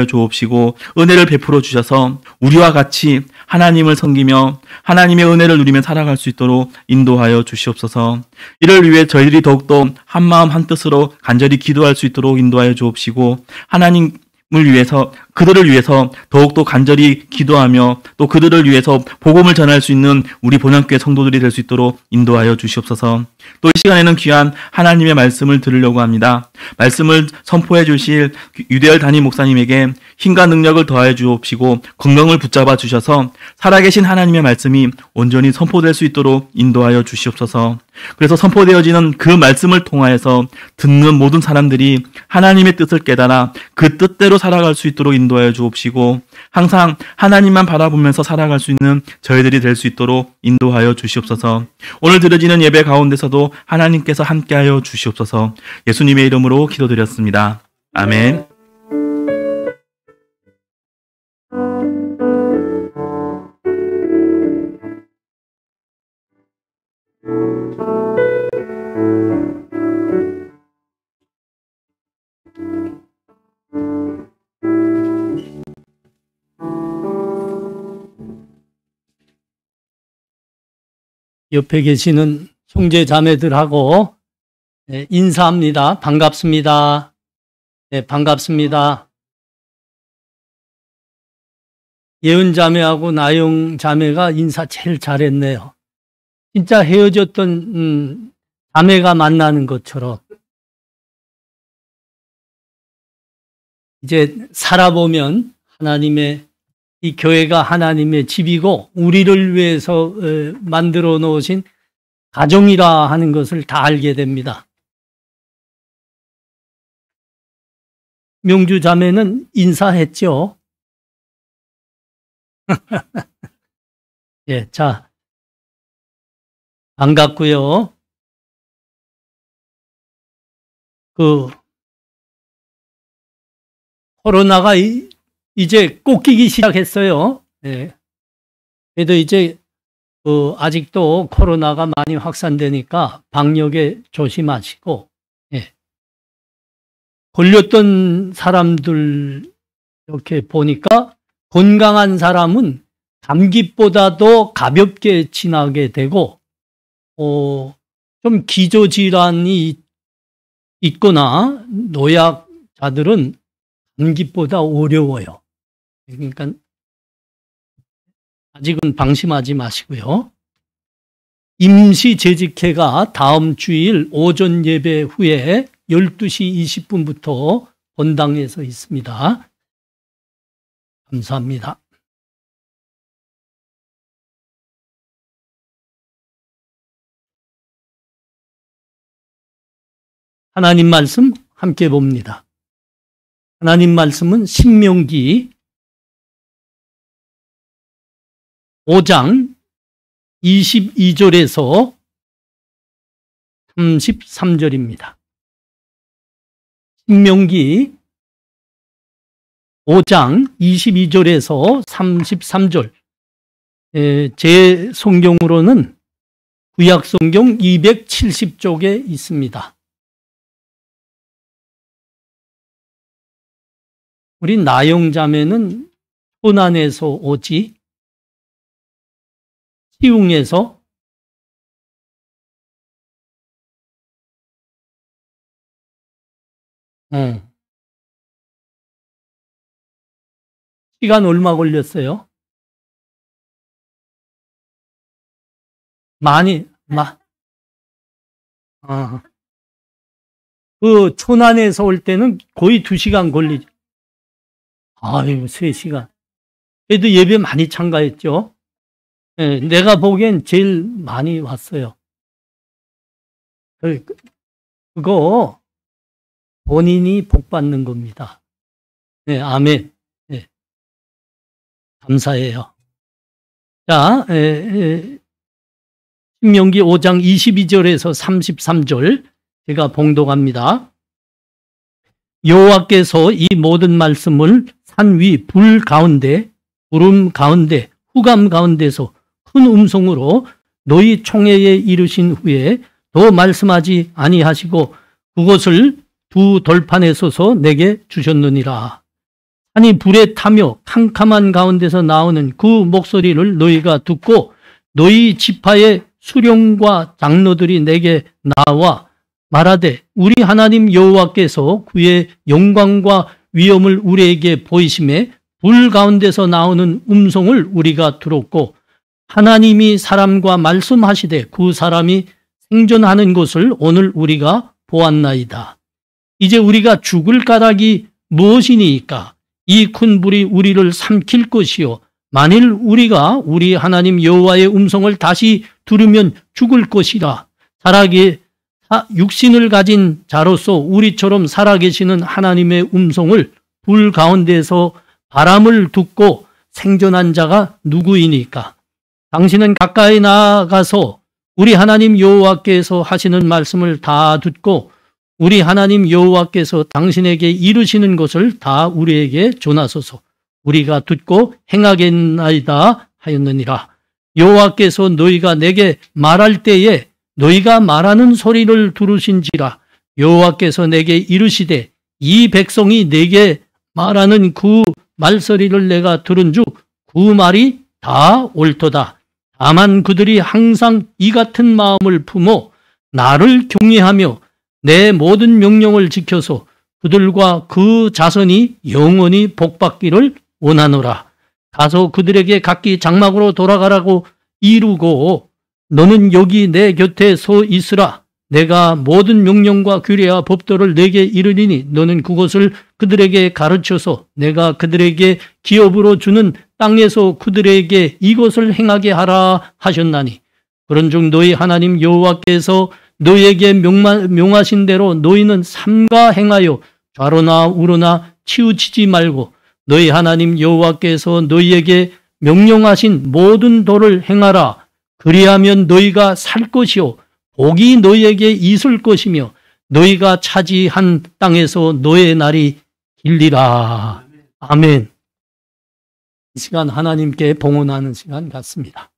주옵시고 은혜를 베풀어 주셔서 우리와 같이 하나님을 섬기며 하나님의 은혜를 누리며 살아갈 수 있도록 인도하여 주시옵소서. 이를 위해 저희들이 더욱더 한마음 한뜻으로 간절히 기도할 수 있도록 인도하여 주옵시고 하나님을 위해서 그들을 위해서 더욱더 간절히 기도하며 또 그들을 위해서 복음을 전할 수 있는 우리 본향교회 성도들이 될 수 있도록 인도하여 주시옵소서. 또 이 시간에는 귀한 하나님의 말씀을 들으려고 합니다. 말씀을 선포해 주실 유대열 담임 목사님에게 힘과 능력을 더하여 주옵시고 건강을 붙잡아 주셔서 살아계신 하나님의 말씀이 온전히 선포될 수 있도록 인도하여 주시옵소서. 그래서 선포되어지는 그 말씀을 통하여서 듣는 모든 사람들이 하나님의 뜻을 깨달아 그 뜻대로 살아갈 수 있도록 인도하여 주옵시고 항상 하나님만 바라보면서 살아갈 수 있는 저희들이 될 수 있도록 인도하여 주시옵소서. 오늘 드려지는 예배 가운데서도 하나님께서 함께하여 주시옵소서. 예수님의 이름으로 기도드렸습니다. 아멘. 옆에 계시는 형제 자매들하고 인사합니다. 반갑습니다. 네, 반갑습니다. 예은 자매하고 나영 자매가 인사 제일 잘했네요. 진짜 헤어졌던 자매가 만나는 것처럼 이제 살아보면 하나님의 이 교회가 하나님의 집이고 우리를 위해서 만들어 놓으신 가정이라 하는 것을 다 알게 됩니다. 명주 자매는 인사했죠. 예, 자, 반갑고요. 코로나가 이제 꺾이기 시작했어요. 예. 그래도 이제 아직도 코로나가 많이 확산되니까 방역에 조심하시고, 예. 걸렸던 사람들 이렇게 보니까 건강한 사람은 감기보다도 가볍게 지나게 되고, 좀 기저질환이 있거나 노약자들은 감기보다 어려워요. 그러니까 아직은 방심하지 마시고요. 임시 재직회가 다음 주일 오전 예배 후에 12시 20분부터 본당에서 있습니다. 감사합니다. 하나님 말씀 함께 봅니다. 하나님 말씀은 신명기 5장 22절에서 33절입니다. 신명기 5장 22절에서 33절. 제 성경으로는 구약 성경 270쪽에 있습니다. 우리 나영 자매는 호난에서 오지, 시웅에서 시간 얼마 걸렸어요? 그 초난에서 올 때는 거의 2시간 걸리죠. 아유, 3시간. 그래도 예배 많이 참가했죠. 네, 내가 보기엔 제일 많이 왔어요. 그거 본인이 복 받는 겁니다. 네, 아멘. 네, 감사해요. 자, 신명기 5장 22절에서 33절 제가 봉독합니다. 여호와께서 이 모든 말씀을 산 위 불 가운데, 구름 가운데, 후감 가운데서 큰 음성으로 너희 총회에 이르신 후에 더 말씀하지 아니하시고 그것을 두 돌판에 서서 내게 주셨느니라. 아니 불에 타며 캄캄한 가운데서 나오는 그 목소리를 너희가 듣고 너희 지파의 수령과 장로들이 내게 나와 말하되 우리 하나님 여호와께서 그의 영광과 위엄을 우리에게 보이심에 불 가운데서 나오는 음성을 우리가 들었고 하나님이 사람과 말씀하시되 그 사람이 생존하는 것을 오늘 우리가 보았나이다. 이제 우리가 죽을 까닭이 무엇이니까? 이 큰 불이 우리를 삼킬 것이요 만일 우리가 우리 하나님 여호와의 음성을 다시 들으면 죽을 것이라. 살아계 육신을 가진 자로서 우리처럼 살아계시는 하나님의 음성을 불 가운데서 바람을 듣고 생존한 자가 누구이니까? 당신은 가까이 나아가서 우리 하나님 여호와께서 하시는 말씀을 다 듣고 우리 하나님 여호와께서 당신에게 이루시는 것을 다 우리에게 전하소서. 우리가 듣고 행하겠나이다 하였느니라. 여호와께서 너희가 내게 말할 때에 너희가 말하는 소리를 들으신지라. 여호와께서 내게 이르시되 이 백성이 내게 말하는 그 말소리를 내가 들은즉 그 말이 다 옳도다. 다만 그들이 항상 이 같은 마음을 품어 나를 경외하며 내 모든 명령을 지켜서 그들과 그 자손이 영원히 복받기를 원하노라. 가서 그들에게 각기 장막으로 돌아가라고 이루고 너는 여기 내 곁에 서 있으라. 내가 모든 명령과 규례와 법도를 내게 이르리니 너는 그것을 그들에게 가르쳐서 내가 그들에게 기업으로 주는 땅에서 그들에게 이것을 행하게 하라 하셨나니 그런즉 너희 하나님 여호와께서 너희에게 명하신 대로 너희는 삼가 행하여 좌로나 우로나 치우치지 말고 너희 하나님 여호와께서 너희에게 명령하신 모든 도를 행하라. 그리하면 너희가 살 것이요 복이 너희에게 있을 것이며 너희가 차지한 땅에서 너의 날이 길리라. 아멘. 이 시간 하나님께 봉헌하는 시간 같습니다.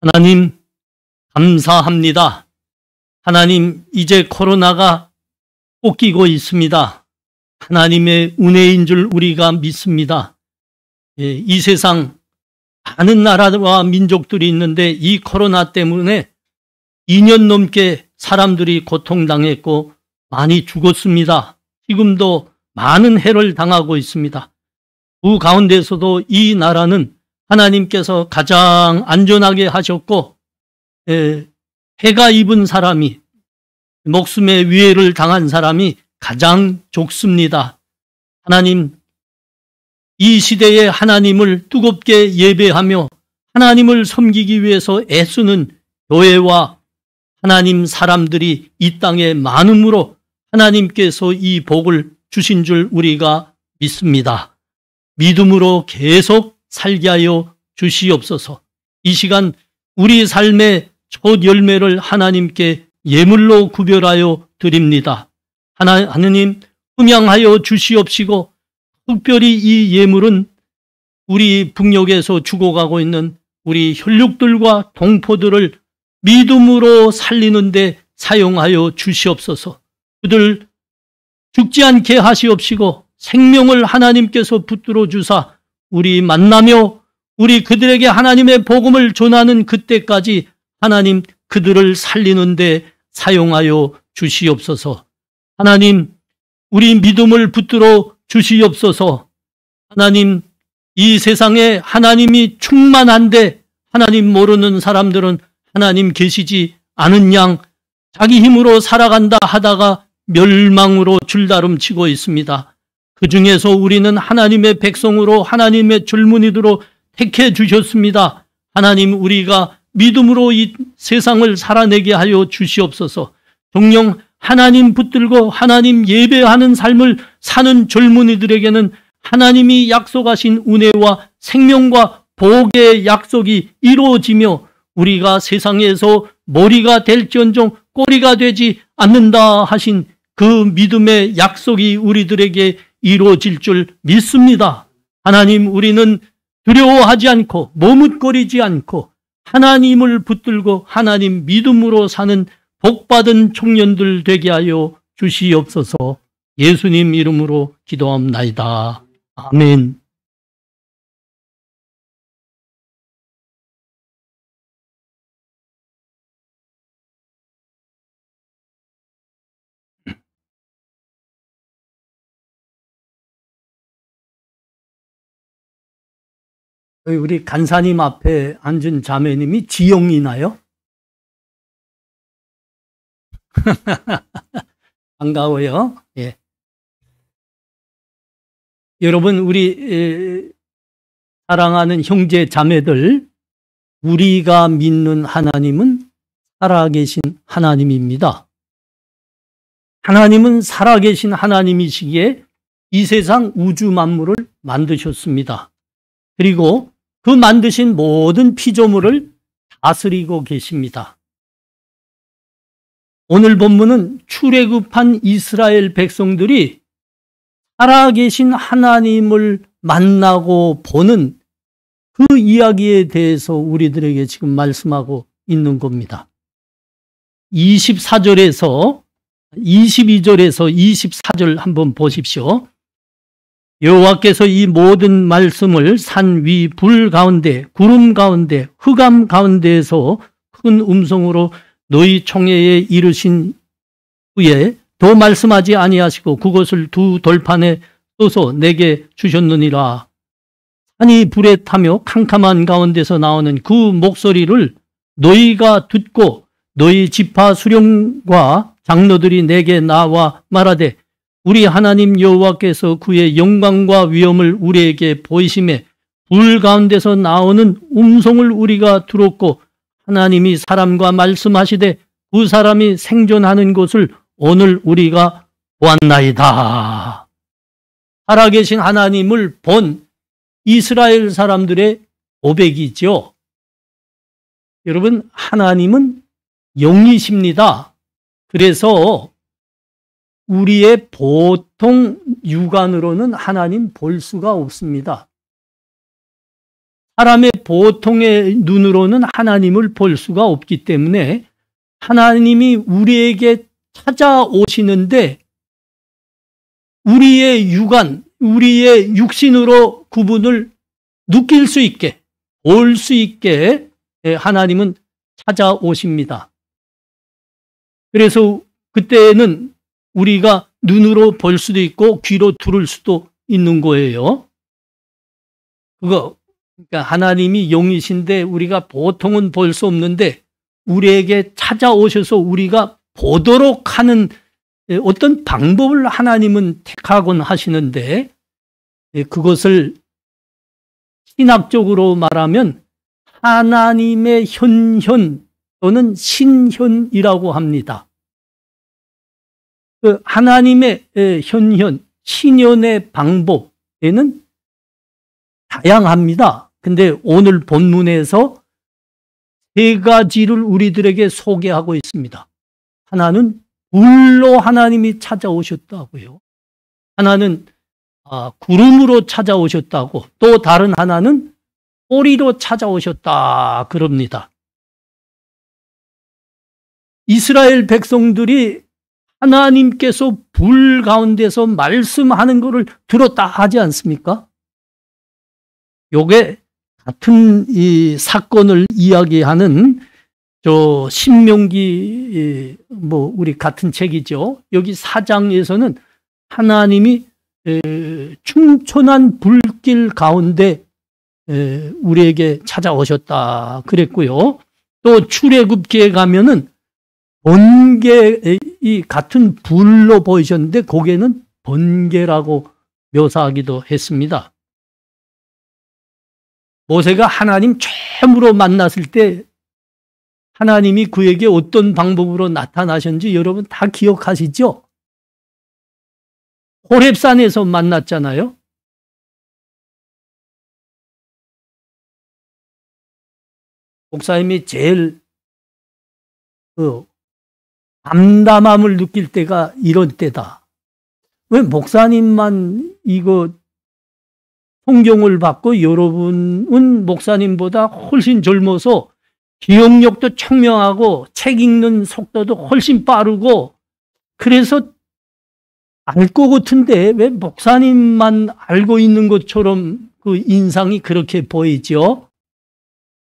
하나님 감사합니다. 하나님 이제 코로나가 꺾이고 있습니다. 하나님의 은혜인 줄 우리가 믿습니다. 이 세상 많은 나라와 민족들이 있는데 이 코로나 때문에 2년 넘게 사람들이 고통당했고 많이 죽었습니다. 지금도 많은 해를 당하고 있습니다. 그 가운데서도 이 나라는 하나님께서 가장 안전하게 하셨고 해가 입은 사람이 목숨의 위해를 당한 사람이 가장 적습니다. 하나님 이 시대에 하나님을 뜨겁게 예배하며 하나님을 섬기기 위해서 애쓰는 교회와 하나님 사람들이 이 땅에 많음으로 하나님께서 이 복을 주신 줄 우리가 믿습니다. 믿음으로 계속 살게 하여 주시옵소서. 이 시간 우리 삶의 첫 열매를 하나님께 예물로 구별하여 드립니다. 하나님 음양하여 주시옵시고 특별히 이 예물은 우리 북녘에서 죽어가고 있는 우리 혈육들과 동포들을 믿음으로 살리는 데 사용하여 주시옵소서. 그들 죽지 않게 하시옵시고 생명을 하나님께서 붙들어 주사 우리 만나며 우리 그들에게 하나님의 복음을 전하는 그때까지 하나님 그들을 살리는 데 사용하여 주시옵소서. 하나님 우리 믿음을 붙들어 주시옵소서. 하나님 이 세상에 하나님이 충만한데 하나님 모르는 사람들은 하나님 계시지 않은 양 자기 힘으로 살아간다 하다가 멸망으로 줄다름치고 있습니다. 그 중에서 우리는 하나님의 백성으로 하나님의 줄무늬들로 택해 주셨습니다. 하나님 우리가 믿음으로 이 세상을 살아내게 하여 주시옵소서. 정녕 하나님 붙들고 하나님 예배하는 삶을 사는 젊은이들에게는 하나님이 약속하신 은혜와 생명과 복의 약속이 이루어지며 우리가 세상에서 머리가 될지언정 꼬리가 되지 않는다 하신 그 믿음의 약속이 우리들에게 이루어질 줄 믿습니다. 하나님, 우리는 두려워하지 않고 머뭇거리지 않고 하나님을 붙들고 하나님 믿음으로 사는 복받은 청년들 되게 하여 주시옵소서. 예수님 이름으로 기도합나이다. 아멘. 우리 간사님 앞에 앉은 자매님이 지영이나요? 반가워요. 예. 여러분, 우리 사랑하는 형제 자매들, 우리가 믿는 하나님은 살아계신 하나님입니다. 하나님은 살아계신 하나님이시기에 이 세상 우주 만물을 만드셨습니다. 그리고 그 만드신 모든 피조물을 다스리고 계십니다. 오늘 본문은 출애굽한 이스라엘 백성들이 살아계신 하나님을 만나고 보는 그 이야기에 대해서 우리들에게 지금 말씀하고 있는 겁니다. 22절에서 24절 한번 보십시오. 여호와께서 이 모든 말씀을 산 위 불 가운데 구름 가운데 흑암 가운데에서 큰 음성으로 너희 총회에 이르신 후에 더 말씀하지 아니하시고 그것을 두 돌판에 써서 내게 주셨느니라. 산이 불에 타며 캄캄한 가운데서 나오는 그 목소리를 너희가 듣고 너희 지파 수령과 장로들이 내게 나와 말하되 우리 하나님 여호와께서 그의 영광과 위엄을 우리에게 보이심에 불 가운데서 나오는 음성을 우리가 들었고 하나님이 사람과 말씀하시되 그 사람이 생존하는 것을 오늘 우리가 보았나이다. 살아계신 하나님을 본 이스라엘 사람들의 고백이죠. 여러분, 하나님은 영이십니다. 그래서 우리의 보통 육안으로는 하나님 볼 수가 없습니다. 사람의 보통의 눈으로는 하나님을 볼 수가 없기 때문에 하나님이 우리에게 찾아오시는데 우리의 육안, 우리의 육신으로 그분을 느낄 수 있게, 볼 수 있게 하나님은 찾아오십니다. 그래서 그때는 우리가 눈으로 볼 수도 있고 귀로 들을 수도 있는 거예요. 그러니까 하나님이 영이신데 우리가 보통은 볼 수 없는데 우리에게 찾아오셔서 우리가 보도록 하는 어떤 방법을 하나님은 택하곤 하시는데 그것을 신학적으로 말하면 하나님의 현현 또는 신현이라고 합니다. 그 하나님의 현현, 신현의 방법에는 다양합니다. 근데 오늘 본문에서 세 가지를 우리들에게 소개하고 있습니다. 하나는 불로 하나님이 찾아오셨다고요. 하나는 구름으로 찾아오셨다고, 또 다른 하나는 꼬리로 찾아오셨다 그럽니다. 이스라엘 백성들이 하나님께서 불 가운데서 말씀하는 것을 들었다 하지 않습니까? 요게 같은 이 사건을 이야기하는 신명기 우리 같은 책이죠. 여기 4장에서는 하나님이 충천한 불길 가운데 우리에게 찾아오셨다 그랬고요. 또 출애굽기에 가면은 번개, 이 같은 불로 보이셨는데 거기에는 번개라고 묘사하기도 했습니다. 모세가 하나님 처음으로 만났을 때 하나님이 그에게 어떤 방법으로 나타나셨는지 여러분 다 기억하시죠? 호렙산에서 만났잖아요. 목사님이 제일 담담함을 느낄 때가 이런 때다. 왜 목사님만 이거 성경을 받고 여러분은 목사님보다 훨씬 젊어서 기억력도 청명하고 책 읽는 속도도 훨씬 빠르고 그래서 알 것 같은데 왜 목사님만 알고 있는 것처럼 그 인상이 그렇게 보이죠?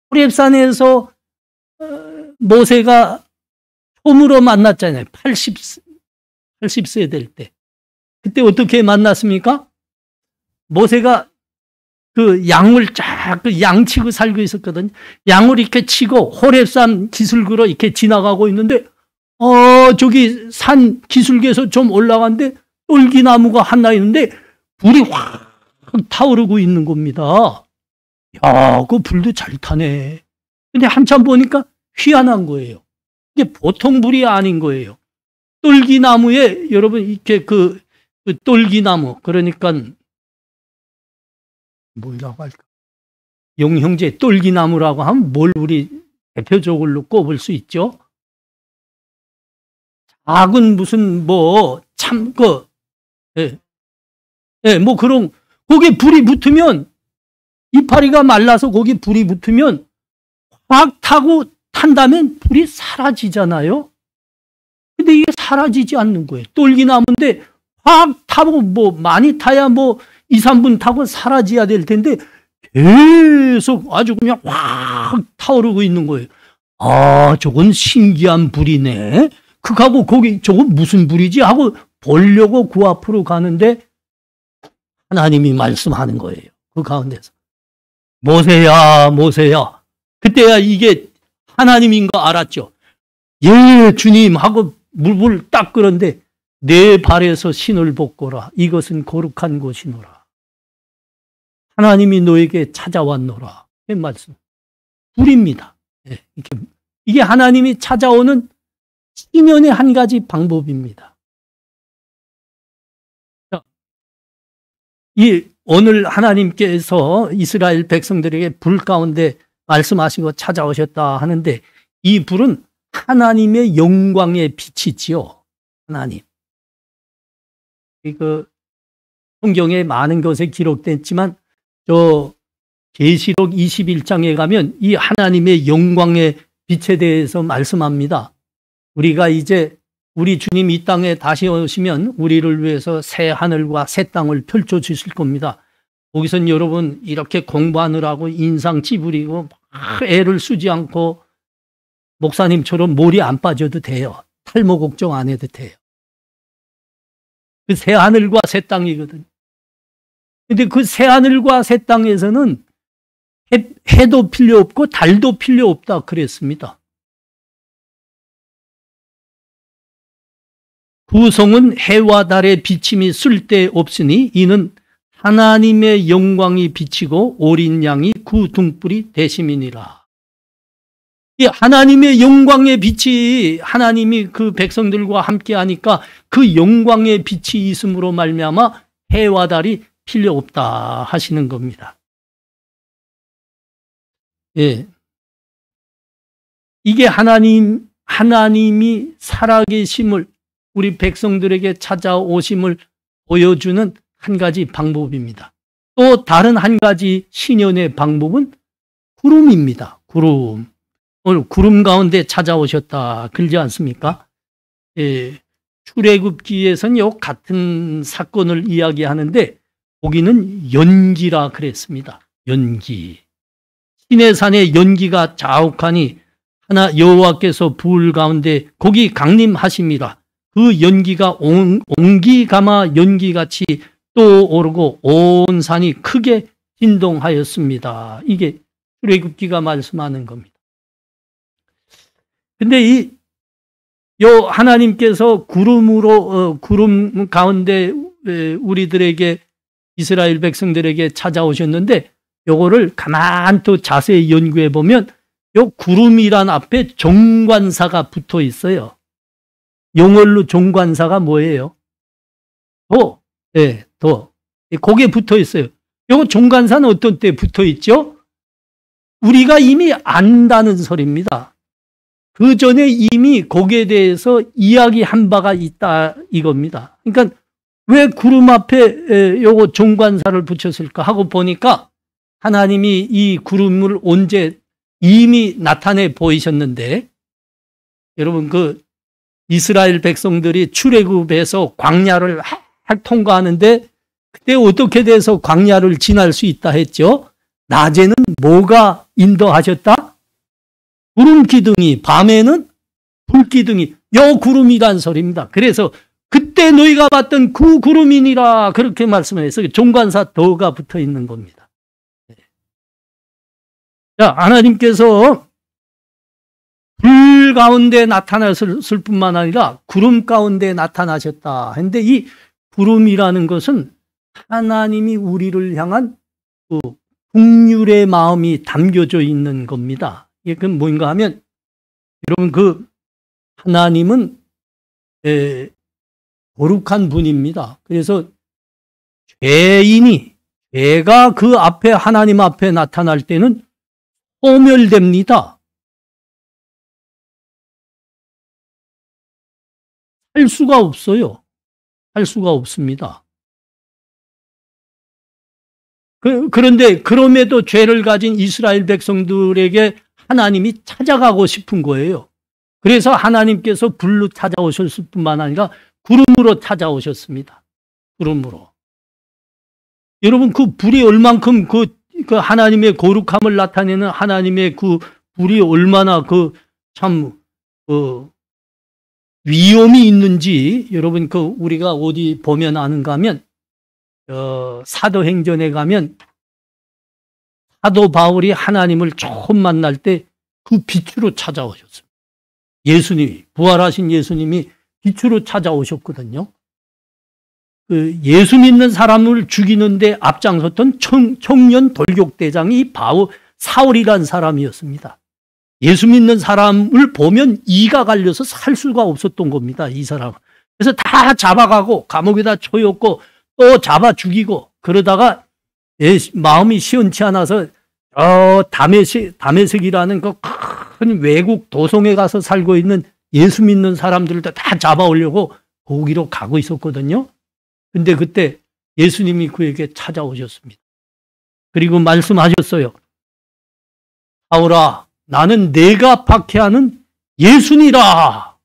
호렙산에서 모세가 처음으로 만났잖아요. 80세 될 때. 그때 어떻게 만났습니까? 모세가 그 양을 쫙 양치고 살고 있었거든요. 양을 이렇게 치고 호렙산 기슭으로 이렇게 지나가고 있는데 저기 산 기슭에서 좀 올라갔는데 똘기나무가 하나 있는데 불이 확 타오르고 있는 겁니다. 야, 그 불도 잘 타네. 근데 한참 보니까 희한한 거예요. 이게 보통 불이 아닌 거예요. 똘기나무에 여러분 이렇게 그 똘기나무 그러니까 뭐라고 할까? 용형제 똘기나무라고 하면 뭘 우리 대표적으로 꼽을 수 있죠? 작은 무슨 뭐 그런 거기에 불이 붙으면 이파리가 말라서 거기 불이 붙으면 확 타고 탄다면 불이 사라지잖아요. 근데 이게 사라지지 않는 거예요. 똘기나무인데 확 타고 많이 타야 2, 3분 타고 사라져야 될 텐데 계속 아주 그냥 확 타오르고 있는 거예요. 아, 저건 신기한 불이네. 그하고 거기 저건 무슨 불이지 하고 보려고 그 앞으로 가는데 하나님이 말씀하는 거예요. 그 가운데서. 모세야, 모세야. 그때야 이게 하나님인 거 알았죠. 예, 주님 하고 물불 딱 끓는데 내 발에서 신을 벗고라. 이것은 거룩한 곳이노라. 하나님이 너에게 찾아왔노라. 이 말씀. 불입니다. 예, 이게 하나님이 찾아오는 시면의 한 가지 방법입니다. 자, 오늘 하나님께서 이스라엘 백성들에게 불 가운데 말씀하시고 찾아오셨다 하는데 이 불은 하나님의 영광의 빛이지요. 하나님. 성경에 많은 것에 기록됐지만 계시록 21장에 가면 이 하나님의 영광의 빛에 대해서 말씀합니다. 우리가 이제 우리 주님 이 땅에 다시 오시면 우리를 위해서 새 하늘과 새 땅을 펼쳐 주실 겁니다. 거기선 여러분 이렇게 공부하느라고 인상 찌푸리고 애를 쓰지 않고 목사님처럼 몰이 안 빠져도 돼요. 탈모 걱정 안 해도 돼요. 그 새 하늘과 새 땅이거든요. 근데 그 새 하늘과 새 땅에서는 해도 필요 없고 달도 필요 없다 그랬습니다. 그 성은 해와 달의 비침이 쓸데없으니 이는 하나님의 영광이 비치고 어린 양이 그 등불이 되심이니라. 이 하나님의 영광의 빛이 하나님이 그 백성들과 함께 하니까 그 영광의 빛이 있음으로 말미암아 해와 달이 필요 없다 하시는 겁니다. 예. 이게 하나님이 살아계심을 우리 백성들에게 찾아오심을 보여주는 한 가지 방법입니다. 또 다른 한 가지 신현의 방법은 구름입니다. 구름. 오늘 구름 가운데 찾아오셨다 그러지 않습니까? 예, 출애굽기에서는 같은 사건을 이야기하는데 거기는 연기라 그랬습니다. 연기. 시내산에 연기가 자욱하니 하나 여호와께서 불 가운데 거기 강림하심이라. 그 연기가 옹기가마 연기같이 또 오르고 온 산이 크게 진동하였습니다. 이게 출애굽기가 말씀하는 겁니다. 근데 하나님께서 구름 가운데 우리들에게 이스라엘 백성들에게 찾아오셨는데 요거를 가만 또 자세히 연구해 보면 요 구름이란 앞에 종관사가 붙어 있어요. 용어로 종관사가 뭐예요? 도. 네, 도. 거기에 붙어 있어요. 요 종관사는 어떤 때 붙어 있죠? 우리가 이미 안다는 소리입니다. 그 전에 이미 거기에 대해서 이야기한 바가 있다 이겁니다. 그러니까 왜 구름 앞에 요거 종관사를 붙였을까 하고 보니까 하나님이 이 구름을 언제 이미 나타내 보이셨는데, 여러분 그 이스라엘 백성들이 출애굽에서 광야를 통과하는데 그때 어떻게 돼서 광야를 지날 수 있다 했죠? 낮에는 뭐가 인도하셨다? 구름 기둥이, 밤에는 불 기둥이, 요 구름이란 소리입니다. 그래서 그때 너희가 봤던 그 구름이니라 그렇게 말씀해서 종관사 더가 붙어 있는 겁니다. 자, 하나님께서 불 가운데 나타났을 뿐만 아니라 구름 가운데 나타나셨다 했는데, 이 구름이라는 것은 하나님이 우리를 향한 그 긍휼의 마음이 담겨져 있는 겁니다. 이게 그 뭔가 하면, 여러분 그 하나님은 거룩한 분입니다. 그래서 죄가 그 앞에, 하나님 앞에 나타날 때는 소멸됩니다. 할 수가 없어요. 할 수가 없습니다. 그런데 그럼에도 죄를 가진 이스라엘 백성들에게 하나님이 찾아가고 싶은 거예요. 그래서 하나님께서 불로 찾아오셨을 뿐만 아니라 구름으로 찾아오셨습니다. 구름으로. 여러분 그 불이 얼만큼 그 하나님의 거룩함을 나타내는 하나님의 그 불이 얼마나 위험이 있는지, 여러분 우리가 어디 보면 아는가 하면 사도행전에 가면 사도 바울이 하나님을 처음 만날 때 그 빛으로 찾아오셨습니다. 예수님이, 부활하신 예수님이 빛으로 찾아오셨거든요. 그 예수 믿는 사람을 죽이는데 앞장섰던 청년 돌격대장이 사울이라는 사람이었습니다. 예수 믿는 사람을 보면 이가 갈려서 살 수가 없었던 겁니다, 이 사람은. 그래서 다 잡아가고 감옥에다 쳐였고 또 잡아 죽이고, 그러다가 마음이 시원치 않아서 다메섹이라는 그 큰 외국 도성에 가서 살고 있는 예수 믿는 사람들을 다 잡아오려고 거기로 가고 있었거든요. 근데 그때 예수님이 그에게 찾아오셨습니다. 그리고 말씀하셨어요. 사울아, 나는 내가 박해하는 예수니라.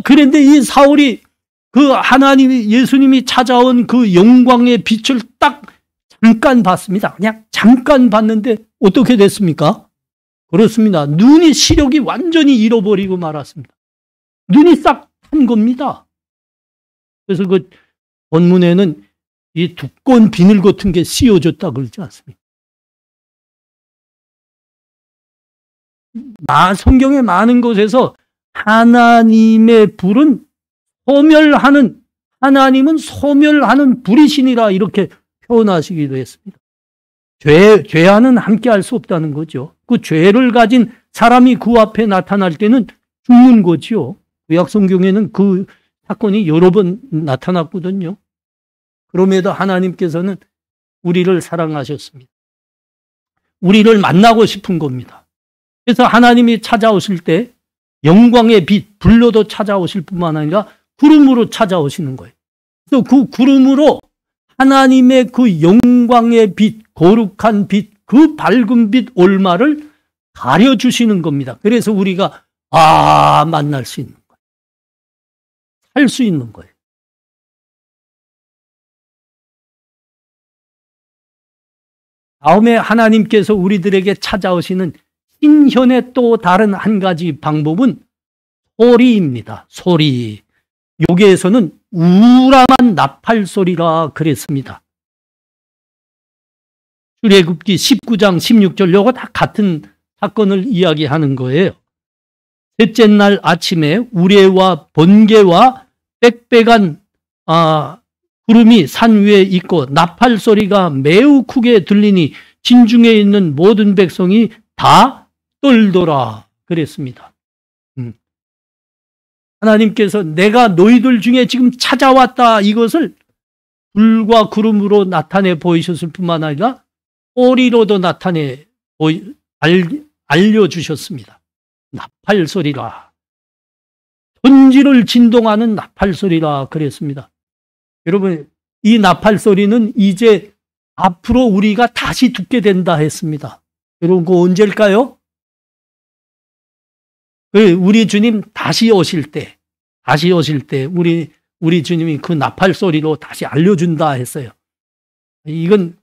그런데 이 사울이 그 하나님이, 예수님이 찾아온 그 영광의 빛을 딱 잠깐 봤습니다. 그냥 잠깐 봤는데 어떻게 됐습니까? 그렇습니다. 눈이, 시력이 완전히 잃어버리고 말았습니다. 눈이 싹 탄 겁니다. 그래서 그 본문에는 이 두꺼운 비늘 같은 게 씌워졌다 그러지 않습니까? 성경의 많은 곳에서 하나님의 불은 하나님은 소멸하는 불이시니라 이렇게 표현하시기도 했습니다. 죄와는 함께 할 수 없다는 거죠. 그 죄를 가진 사람이 그 앞에 나타날 때는 죽는 거죠. 구약 성경에는 그 사건이 여러 번 나타났거든요. 그럼에도 하나님께서는 우리를 사랑하셨습니다. 우리를 만나고 싶은 겁니다. 그래서 하나님이 찾아오실 때 영광의 빛, 불로도 찾아오실 뿐만 아니라 구름으로 찾아오시는 거예요. 그래서 그 구름으로 하나님의 그 영광의 빛, 거룩한 빛, 그 밝은 빛 얼마를 가려주시는 겁니다. 그래서 우리가 만날 수 있는 거예요. 살 수 있는 거예요. 다음에 하나님께서 우리들에게 찾아오시는 신현의 또 다른 한 가지 방법은 소리입니다. 소리. 여기에서는 우람한 나팔 소리라 그랬습니다. 출애굽기 19장 16절 요거 다 같은 사건을 이야기하는 거예요. 셋째 날 아침에 우레와 번개와 빽빽한 구름이 산 위에 있고 나팔 소리가 매우 크게 들리니 진중에 있는 모든 백성이 다 떨더라 그랬습니다. 하나님께서 내가 너희들 중에 지금 찾아왔다 이것을 불과 구름으로 나타내 보이셨을 뿐만 아니라 소리로도 나타내 알려주셨습니다. 나팔 소리라. 천지를 진동하는 나팔 소리라 그랬습니다. 여러분, 이 나팔 소리는 이제 앞으로 우리가 다시 듣게 된다 했습니다. 여러분, 그거 언제일까요? 우리 주님 다시 오실 때 우리 주님이 그 나팔 소리로 다시 알려준다 했어요. 이건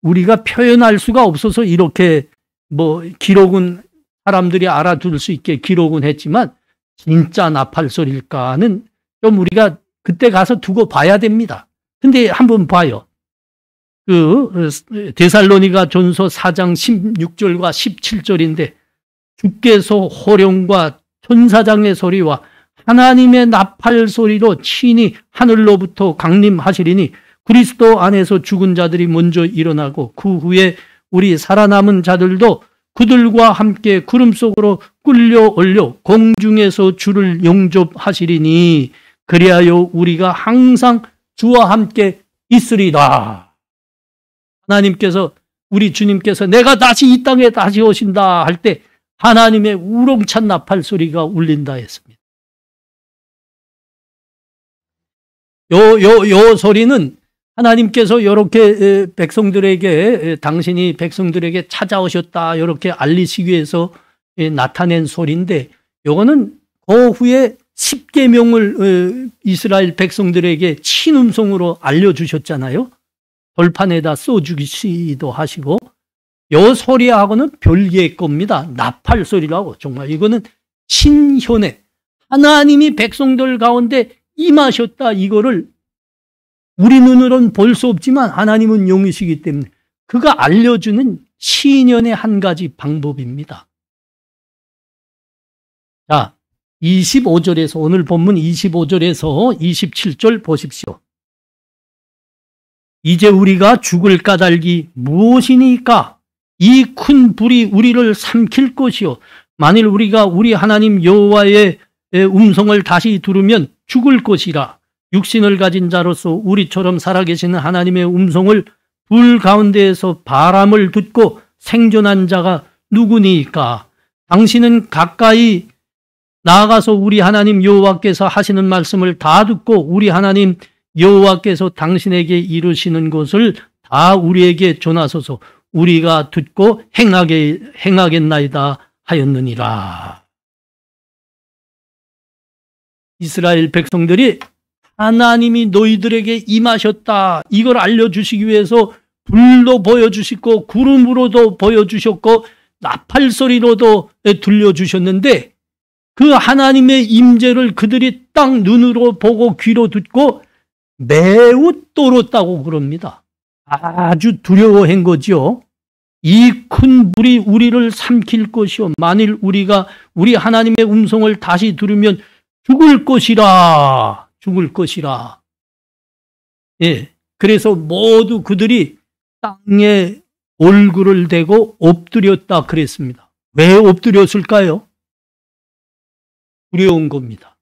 우리가 표현할 수가 없어서 이렇게 기록은 사람들이 알아둘 수 있게 기록은 했지만 진짜 나팔 소리일까는 좀 우리가 그때 가서 두고 봐야 됩니다. 근데 한번 봐요. 데살로니가 전서 4장 16절과 17절인데 주께서 호령과 천사장의 소리와 하나님의 나팔 소리로 친히 하늘로부터 강림하시리니 그리스도 안에서 죽은 자들이 먼저 일어나고 그 후에 우리 살아남은 자들도 그들과 함께 구름 속으로 끌려 올려 공중에서 주를 영접하시리니 그리하여 우리가 항상 주와 함께 있으리라. 하나님께서 우리 주님께서 내가 다시 이 땅에 다시 오신다 할 때 하나님의 우렁찬 나팔 소리가 울린다 했습니다. 요 소리는 하나님께서 이렇게 백성들에게 당신이 백성들에게 찾아오셨다 이렇게 알리시기 위해서 나타낸 소리인데 요거는 그 후에 10계명을 이스라엘 백성들에게 친음성으로 알려주셨잖아요. 돌판에다 써주기도 하시고 요 소리하고는 별개의 겁니다. 나팔 소리라고. 정말 이거는 신현의 하나님이 백성들 가운데 임하셨다 이거를 우리 눈으로는 볼 수 없지만 하나님은 영이시기 때문에 그가 알려주는 신현의 한 가지 방법입니다. 자, 25절에서 오늘 본문 25절에서 27절 보십시오. 이제 우리가 죽을 까닭이 무엇이니까? 이 큰 불이 우리를 삼킬 것이요 만일 우리가 우리 하나님 여호와의 음성을 다시 들으면 죽을 것이라. 육신을 가진 자로서 우리처럼 살아계시는 하나님의 음성을 불 가운데에서 바람을 듣고 생존한 자가 누구니까? 당신은 가까이 나아가서 우리 하나님 여호와께서 하시는 말씀을 다 듣고 우리 하나님 여호와께서 당신에게 이루시는 것을 다 우리에게 전하소서. 우리가 듣고 행하겠나이다 하였느니라. 이스라엘 백성들이 하나님이 너희들에게 임하셨다 이걸 알려주시기 위해서 불도 보여주시고 구름으로도 보여주셨고 나팔 소리로도 들려주셨는데 그 하나님의 임재를 그들이 딱 눈으로 보고 귀로 듣고 매우 떨었다고 그럽니다. 아주 두려워한 거죠. 이 큰 불이 우리를 삼킬 것이요 만일 우리가 우리 하나님의 음성을 다시 들으면 죽을 것이라. 예, 그래서 모두 그들이 땅에 얼굴을 대고 엎드렸다 그랬습니다. 왜 엎드렸을까요? 두려운 겁니다.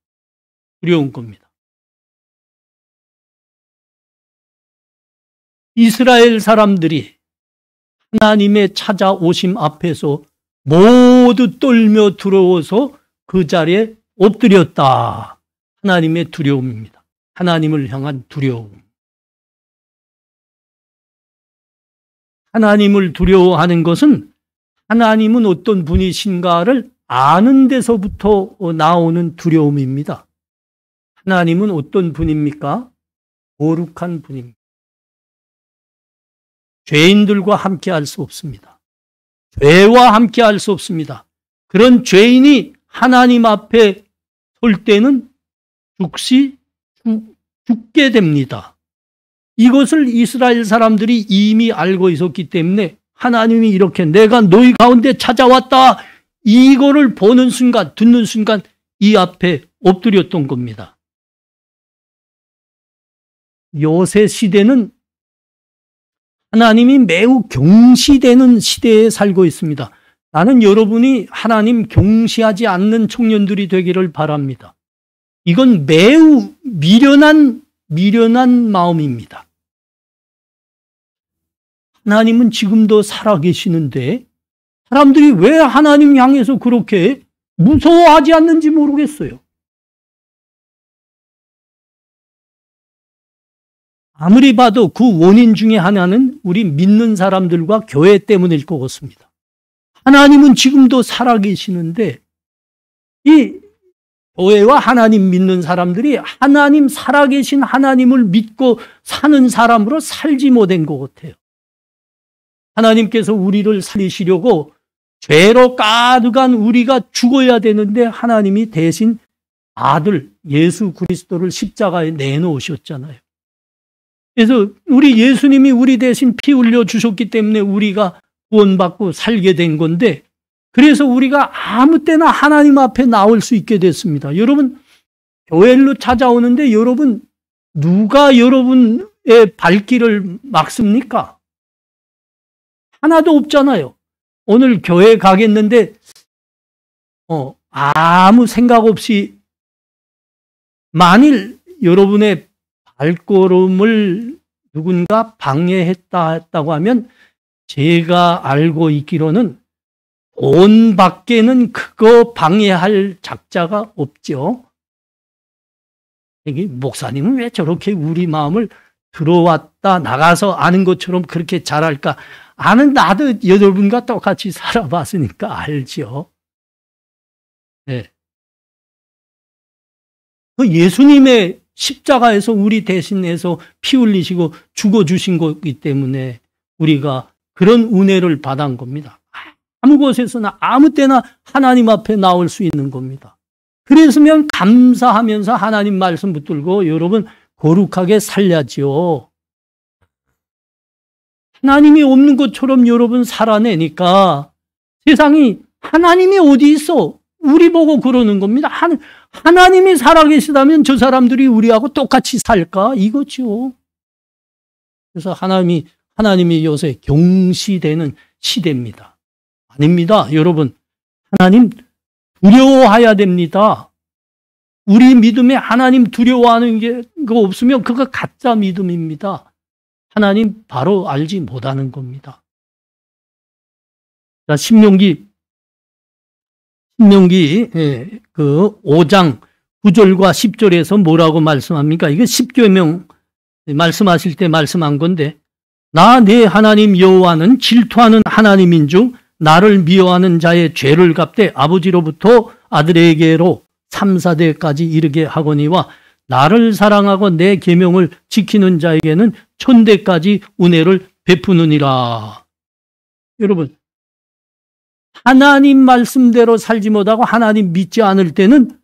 이스라엘 사람들이 하나님의 찾아오심 앞에서 모두 떨며 두려워서 그 자리에 엎드렸다. 하나님의 두려움입니다. 하나님을 향한 두려움. 하나님을 두려워하는 것은 하나님은 어떤 분이신가를 아는 데서부터 나오는 두려움입니다. 하나님은 어떤 분입니까? 거룩한 분입니다. 죄인들과 함께할 수 없습니다. 죄와 함께할 수 없습니다. 그런 죄인이 하나님 앞에 설 때는 죽게 됩니다. 이것을 이스라엘 사람들이 이미 알고 있었기 때문에 하나님이 이렇게 내가 너희 가운데 찾아왔다 이거를 보는 순간 듣는 순간 이 앞에 엎드렸던 겁니다. 요새 시대는 하나님이 매우 경시되는 시대에 살고 있습니다. 나는 여러분이 하나님 경시하지 않는 청년들이 되기를 바랍니다. 이건 매우 미련한 마음입니다. 하나님은 지금도 살아계시는데 사람들이 왜 하나님 향해서 그렇게 무서워하지 않는지 모르겠어요. 아무리 봐도 그 원인 중에 하나는 우리 믿는 사람들과 교회 때문일 것 같습니다. 하나님은 지금도 살아계시는데 이 교회와 하나님 믿는 사람들이 하나님 살아계신 하나님을 믿고 사는 사람으로 살지 못한 것 같아요. 하나님께서 우리를 살리시려고 죄로 가득한 우리가 죽어야 되는데 하나님이 대신 아들 예수 그리스도를 십자가에 내놓으셨잖아요. 그래서 우리 예수님이 우리 대신 피 흘려 주셨기 때문에 우리가 구원받고 살게 된 건데 그래서 우리가 아무 때나 하나님 앞에 나올 수 있게 됐습니다. 여러분 교회로 찾아오는데 여러분 누가 여러분의 발길을 막습니까? 하나도 없잖아요. 오늘 교회 가겠는데 아무 생각 없이 만일 여러분의 발걸음을 누군가 방해했다고 하면 제가 알고 있기로는 돈 밖에는 그거 방해할 작자가 없죠. 목사님은 왜 저렇게 우리 마음을 들어왔다 나가서 아는 것처럼 그렇게 잘할까? 아는 나도 여러분과 똑같이 살아봤으니까 알죠. 네. 그 예수님의 십자가에서 우리 대신해서 피 흘리시고 죽어주신 거기 때문에 우리가 그런 은혜를 받은 겁니다. 아무 곳에서나 아무 때나 하나님 앞에 나올 수 있는 겁니다. 그랬으면 감사하면서 하나님 말씀 붙들고 여러분 거룩하게 살야지요. 하나님이 없는 것처럼 여러분 살아내니까 세상이 하나님이 어디 있어? 우리 보고 그러는 겁니다. 하나님이 살아계시다면 저 사람들이 우리하고 똑같이 살까? 이거죠. 그래서 하나님이 요새 경시되는 시대입니다. 아닙니다. 여러분, 하나님 두려워해야 됩니다. 우리 믿음에 하나님 두려워하는 거 없으면 그거 가짜 믿음입니다. 하나님 바로 알지 못하는 겁니다. 자, 신명기 그 5장 9절과 10절에서 뭐라고 말씀합니까? 이거 십계명 말씀하실 때 말씀한 건데 나 내 하나님 여호와는 질투하는 하나님인 중 나를 미워하는 자의 죄를 갚되 아버지로부터 아들에게로 3, 4대까지 이르게 하거니와 나를 사랑하고 내 계명을 지키는 자에게는 천대까지 은혜를 베푸느니라. 여러분, 하나님 말씀대로 살지 못하고 하나님 믿지 않을 때는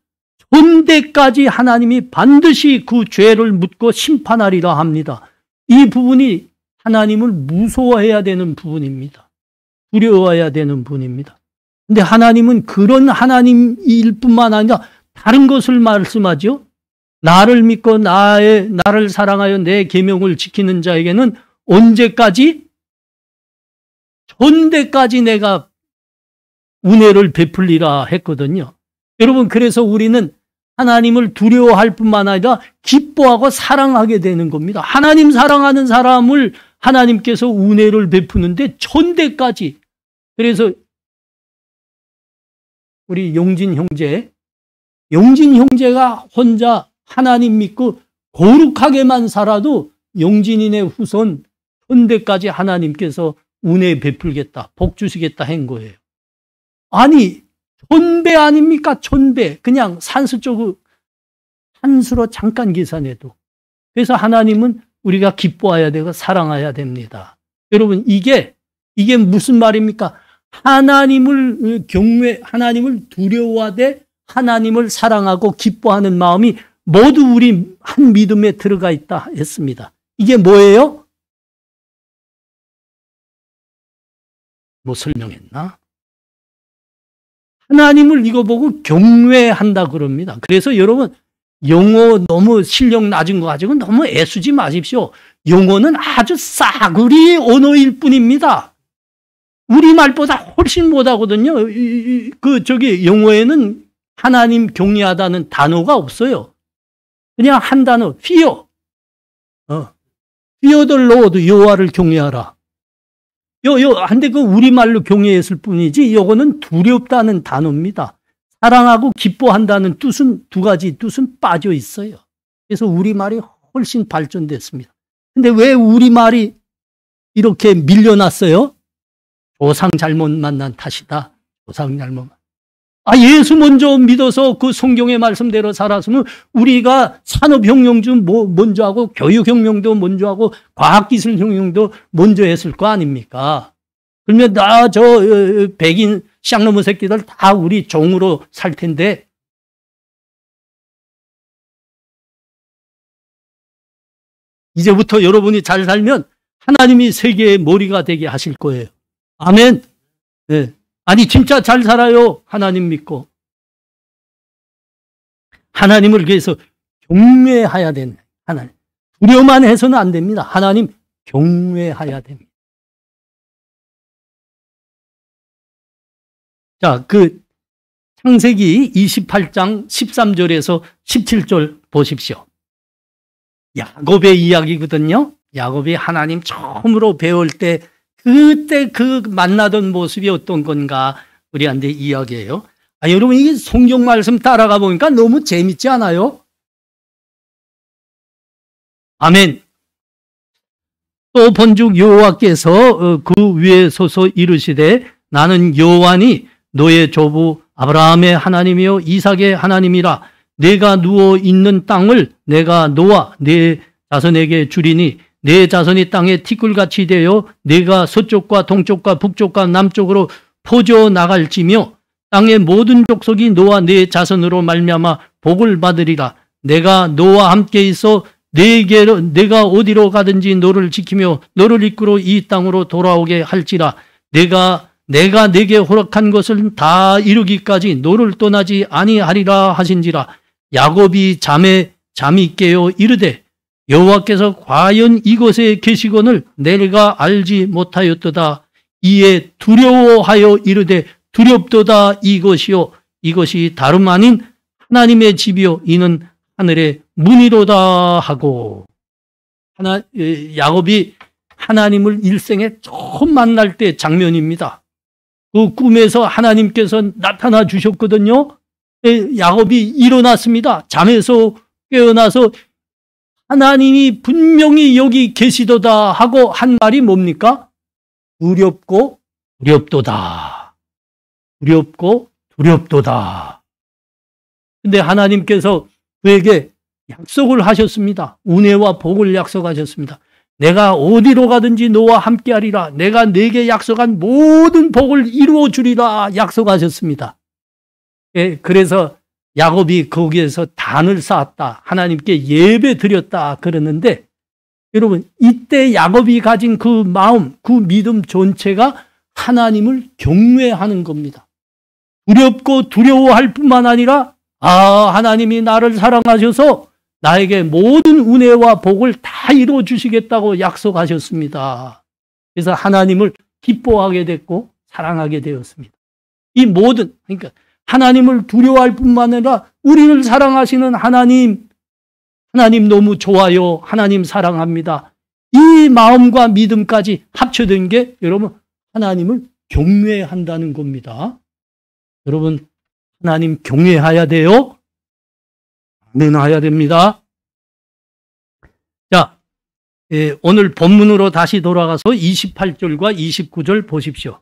천대까지 하나님이 반드시 그 죄를 묻고 심판하리라 합니다. 이 부분이 하나님을 무서워해야 되는 부분입니다. 두려워해야 되는 부분입니다. 근데 하나님은 그런 하나님일 뿐만 아니라 다른 것을 말씀하죠. 나를 믿고 나를 사랑하여 내 계명을 지키는 자에게는 언제까지? 천대까지 내가 은혜를 베풀리라 했거든요. 여러분, 그래서 우리는 하나님을 두려워할 뿐만 아니라 기뻐하고 사랑하게 되는 겁니다. 하나님 사랑하는 사람을 하나님께서 은혜를 베푸는데 천대까지. 그래서 우리 용진 형제가 혼자 하나님 믿고 거룩하게만 살아도 용진인의 후손 천대까지 하나님께서 은혜 베풀겠다, 복 주시겠다 한 거예요. 아니, 천배 아닙니까? 천배. 그냥 산수로 잠깐 계산해도. 그래서 하나님은 우리가 기뻐해야 되고 사랑해야 됩니다. 여러분, 이게 무슨 말입니까? 하나님을 두려워하되 하나님을 사랑하고 기뻐하는 마음이 모두 우리 한 믿음에 들어가 있다 했습니다. 이게 뭐예요? 뭐 설명했나? 하나님을 이거 보고 경외한다 그럽니다. 그래서 여러분, 영어 너무 실력 낮은 거 가지고 너무 애쓰지 마십시오. 영어는 아주 싸구리 언어일 뿐입니다. 우리말보다 훨씬 못하거든요. 영어에는 하나님 경외하다는 단어가 없어요. 그냥 한 단어, fear. fear the Lord, 여호와를 경외하라. 한데 그 우리말로 경외했을 뿐이지, 이거는 두렵다는 단어입니다. 사랑하고 기뻐한다는 뜻은, 두 가지 뜻은 빠져 있어요. 그래서 우리말이 훨씬 발전됐습니다. 근데 왜 우리말이 이렇게 밀려났어요? 조상 잘못 만난 탓이다. 조상 잘못. 예수 먼저 믿어서 그 성경의 말씀대로 살았으면 우리가 산업혁명도 먼저 하고 교육혁명도 먼저 하고 과학기술혁명도 먼저 했을 거 아닙니까? 그러면 백인 쌍놈의 새끼들 다 우리 종으로 살 텐데, 이제부터 여러분이 잘 살면 하나님이 세계의 머리가 되게 하실 거예요. 아멘. 네. 진짜 잘 살아요. 하나님 믿고. 하나님을 위해서 경외해야 되는, 하나님. 두려워만 해서는 안 됩니다. 하나님 경외해야 됩니다. 자, 창세기 28장 13절에서 17절 보십시오. 야곱의 이야기거든요. 야곱이 하나님 처음으로 배울 때, 그때 만나던 모습이 어떤 건가 우리한테 이야기해요. 여러분, 이게 성경 말씀 따라가 보니까 너무 재밌지 않아요? 아멘. 또 본즉 여호와께서 그 위에 서서 이르시되, 나는 여호와니 너의 조부 아브라함의 하나님이요 이삭의 하나님이라. 내가 누워 있는 땅을 내가 너와 내 자손에게 주리니 내 자손이 땅에 티끌같이 되어 내가 서쪽과 동쪽과 북쪽과 남쪽으로 퍼져 나갈지며 땅의 모든 족속이 너와 내 자손으로 말미암아 복을 받으리라. 내가 너와 함께 있어 내가 어디로 가든지 너를 지키며 너를 이끌어 이 땅으로 돌아오게 할지라. 내가 네게 허락한 것을 다 이루기까지 너를 떠나지 아니하리라 하신지라. 야곱이 잠이 깨어 이르되, 여호와께서 과연 이곳에 계시거늘 내가 알지 못하였도다. 이에 두려워하여 이르되, 두렵도다 이것이요 이것이 다름 아닌 하나님의 집이요 이는 하늘의 문이로다 하고. 야곱이 하나님을 일생에 처음 만날 때 장면입니다. 그 꿈에서 하나님께서 나타나 주셨거든요. 야곱이 일어났습니다. 잠에서 깨어나서 하나님이 분명히 여기 계시도다 하고 한 말이 뭡니까? 두렵고 두렵도다. 두렵고 두렵도다. 근데 하나님께서 그에게 약속을 하셨습니다. 은혜와 복을 약속하셨습니다. 내가 어디로 가든지 너와 함께하리라. 내가 네게 약속한 모든 복을 이루어 주리라 약속하셨습니다. 그래서 야곱이 거기에서 단을 쌓았다. 하나님께 예배 드렸다 그러는데, 여러분 이때 야곱이 가진 그 마음, 그 믿음 전체가 하나님을 경외하는 겁니다. 두렵고 두려워할 뿐만 아니라 하나님이 나를 사랑하셔서 나에게 모든 은혜와 복을 다 이루어 주시겠다고 약속하셨습니다. 그래서 하나님을 기뻐하게 됐고 사랑하게 되었습니다. 이 모든, 그러니까 하나님을 두려워할 뿐만 아니라 우리를 사랑하시는 하나님 너무 좋아요. 하나님 사랑합니다. 이 마음과 믿음까지 합쳐진 게 여러분 하나님을 경외한다는 겁니다. 여러분 하나님 경외해야 돼요. 아멘해야 됩니다. 자, 오늘 본문으로 다시 돌아가서 28절과 29절 보십시오.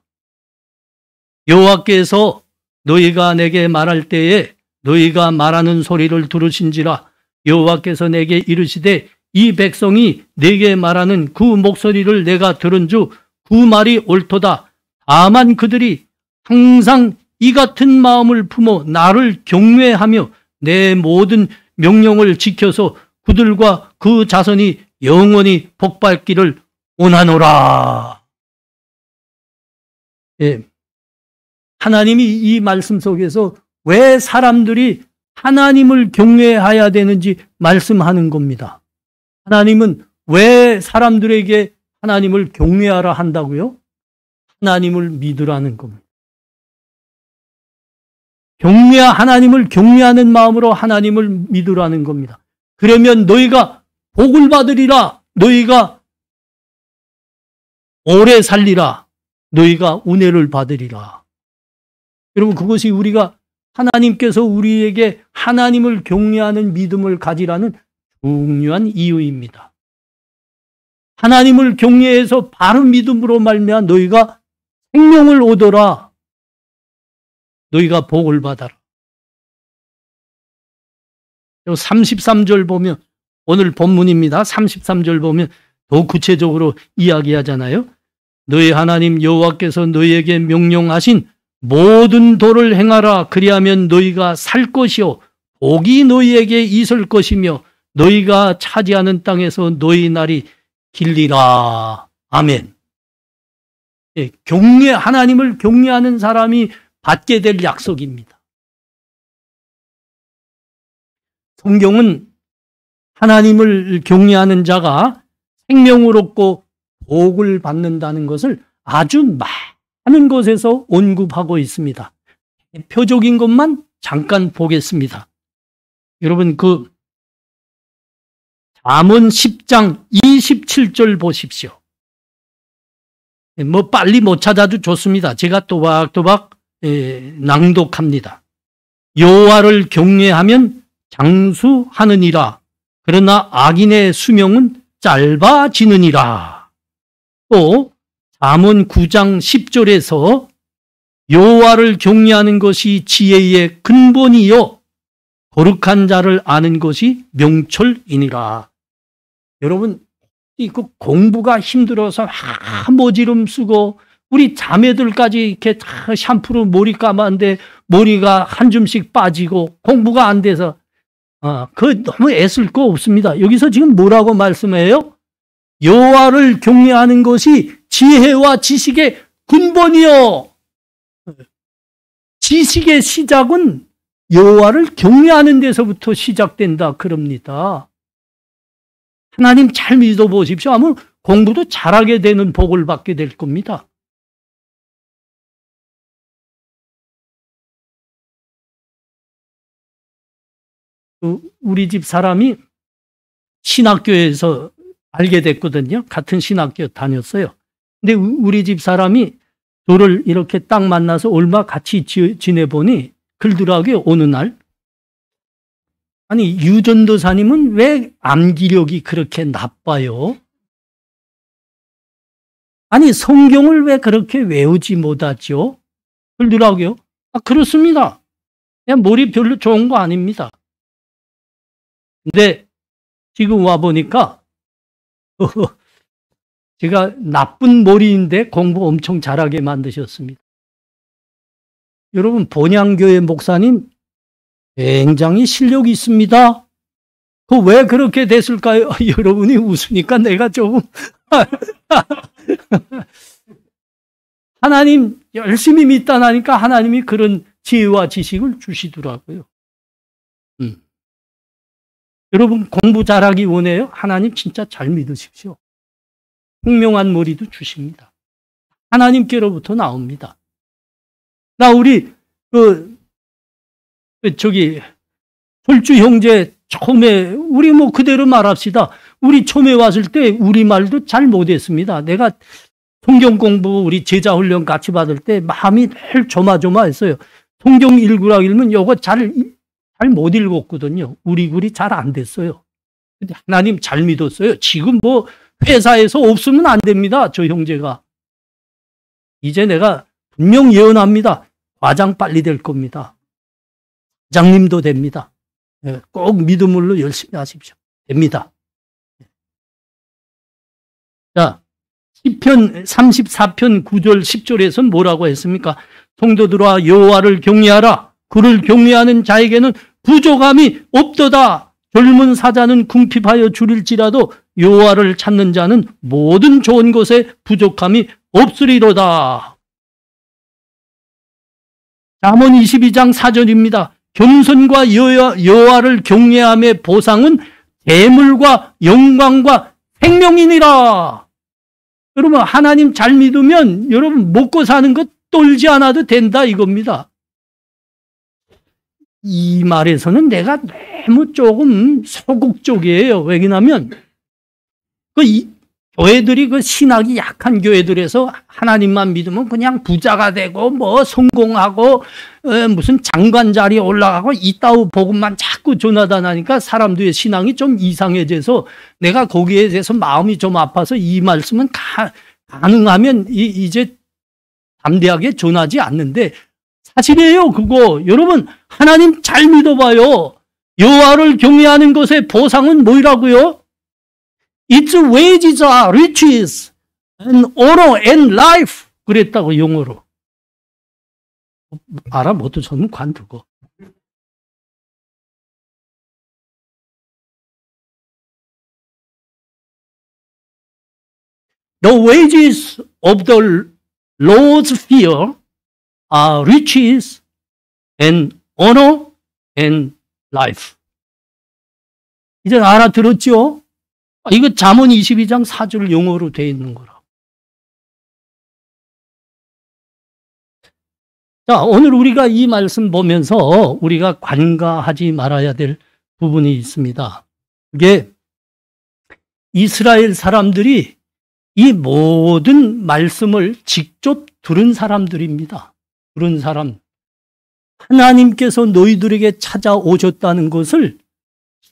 여호와께서 너희가 내게 말할 때에 너희가 말하는 소리를 들으신지라. 여호와께서 내게 이르시되, 이 백성이 내게 말하는 그 목소리를 내가 들은즉 그 말이 옳도다. 다만 그들이 항상 이 같은 마음을 품어 나를 경외하며 내 모든 명령을 지켜서 그들과 그 자손이 영원히 복받기를 원하노라. 하나님이 이 말씀 속에서 왜 사람들이 하나님을 경외해야 되는지 말씀하는 겁니다. 하나님은 왜 사람들에게 하나님을 경외하라 한다고요? 하나님을 믿으라는 겁니다. 하나님을 경외하는 마음으로 하나님을 믿으라는 겁니다. 그러면 너희가 복을 받으리라. 너희가 오래 살리라. 너희가 은혜를 받으리라. 여러분, 그것이 우리가 하나님께서 우리에게 하나님을 경외하는 믿음을 가지라는 중요한 이유입니다. 하나님을 경외해서 바른 믿음으로 말미암아 너희가 생명을 얻어라. 너희가 복을 받아라. 33절 보면, 오늘 본문입니다. 33절 보면 더 구체적으로 이야기하잖아요. 너희 하나님 여호와께서 너희에게 명령하신 모든 도를 행하라. 그리하면 너희가 살 것이요 복이 너희에게 있을 것이며 너희가 차지하는 땅에서 너희 날이 길리라. 아멘. 예, 하나님을 경외하는 사람이 받게 될 약속입니다. 성경은 하나님을 경외하는 자가 생명을 얻고 복을 받는다는 것을 아주 많은 곳에서 언급하고 있습니다. 대표적인 것만 잠깐 보겠습니다. 여러분, 잠언 10장 27절 보십시오. 뭐 빨리 못 찾아도 좋습니다. 제가 또박또박 낭독합니다. 여호와를 경외하면 장수하느니라. 그러나 악인의 수명은 짧아지느니라. 또 잠언 9장 10절에서 여호와를 경외하는 것이 지혜의 근본이요 거룩한 자를 아는 것이 명철이니라. 여러분, 그 공부가 힘들어서 모지름 쓰고 우리 자매들까지 이렇게 다 샴푸로 머리 감았는데 머리가 한 줌씩 빠지고 공부가 안 돼서 너무 애쓸 거 없습니다. 여기서 지금 뭐라고 말씀해요? 여호와를 경외하는 것이 지혜와 지식의 근본이요. 지식의 시작은 여호와를 경외하는 데서부터 시작된다 그럽니다. 하나님 잘 믿어보십시오. 하면 공부도 잘하게 되는 복을 받게 될 겁니다. 우리 집 사람이 신학교에서 알게 됐거든요. 같은 신학교 다녔어요. 근데 우리 집 사람이 저를 이렇게 딱 만나서 얼마 같이 지내보니 그러더라고요. 어느 날, 아니 유전도사님은 왜 암기력이 그렇게 나빠요? 아니 성경을 왜 그렇게 외우지 못하죠? 그러더라고요. 그렇습니다. 그냥 머리 별로 좋은 거 아닙니다. 근데 지금 와보니까 제가 나쁜 머리인데 공부 엄청 잘하게 만드셨습니다. 여러분, 본향교회 목사님 굉장히 실력이 있습니다. 그 왜 그렇게 됐을까요? 여러분이 웃으니까 내가 조금 하나님 열심히 믿다 나니까 하나님이 그런 지혜와 지식을 주시더라고요. 여러분, 공부 잘하기 원해요? 하나님 진짜 잘 믿으십시오. 분명한 머리도 주십니다. 하나님께로부터 나옵니다. 우리 혈주 형제 처음에 우리 그대로 말합시다. 우리 처음에 왔을 때 우리말도 잘 못했습니다. 내가 성경 공부 우리 제자 훈련 같이 받을 때 마음이 늘 조마조마했어요. 성경 읽으라 읽으면 이거 잘 못 읽었거든요. 우리 글이 잘 안 됐어요. 근데 하나님 잘 믿었어요. 지금 회사에서 없으면 안 됩니다. 저 형제가. 이제 내가 분명 예언합니다. 과장 빨리 될 겁니다. 장님도 됩니다. 꼭 믿음으로 열심히 하십시오. 됩니다. 자, 시편 34편 9절 10절에서는 뭐라고 했습니까? 성도들아 여호와를 경외하라. 그를 경외하는 자에게는 부족함이 없도다. 젊은 사자는 궁핍하여 줄일지라도 여호와를 찾는 자는 모든 좋은 것에 부족함이 없으리로다. 잠언 22장 4절입니다. 겸손과 여호와를 경외함의 보상은 재물과 영광과 생명이니라. 여러분, 하나님 잘 믿으면 여러분 먹고 사는 것 떨지 않아도 된다 이겁니다. 이 말에서는 내가 너무 조금 소극적이에요. 왜냐하면 교회들이 신학이 약한 교회들에서 하나님만 믿으면 그냥 부자가 되고 성공하고 무슨 장관 자리에 올라가고 이따위 복음만 자꾸 조나단하니까 사람들의 신앙이 좀 이상해져서 내가 거기에 대해서 마음이 좀 아파서 이 말씀은 가능하면 이제 담대하게 전하지 않는데 사실이에요. 그거 여러분 하나님 잘 믿어봐요. 여호와를 경외하는 것의 보상은 뭐라고요? Its wages are riches and honor and life. 그랬다고 영어로. 알아 못하면 관두고. The wages of the Lord's fear are riches and honor and life. 이제 알아들었죠? 이거 잠언 22장 4절 영어로 되어 있는 거라. 자, 오늘 우리가 이 말씀 보면서 우리가 관가하지 말아야 될 부분이 있습니다. 그게 이스라엘 사람들이 이 모든 말씀을 직접 들은 사람들입니다. 들은 사람. 하나님께서 너희들에게 찾아오셨다는 것을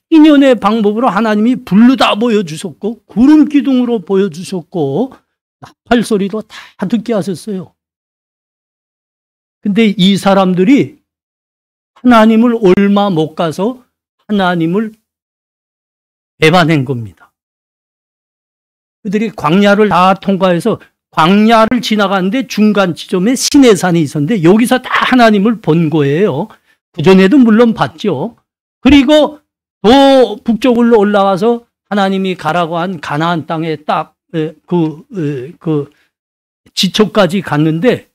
인연의 방법으로 하나님이 불르다 보여주셨고 구름 기둥으로 보여주셨고 나팔 소리도 다 듣게 하셨어요. 근데 이 사람들이 하나님을 얼마 못 가서 하나님을 배반한 겁니다. 그들이 광야를 다 통과해서 광야를 지나가는데 중간 지점에 시내산이 있었는데 여기서 다 하나님을 본 거예요. 그전에도 물론 봤죠. 그리고 더 북쪽으로 올라가서 하나님이 가라고 한 가나안 땅에 딱 지초까지 갔는데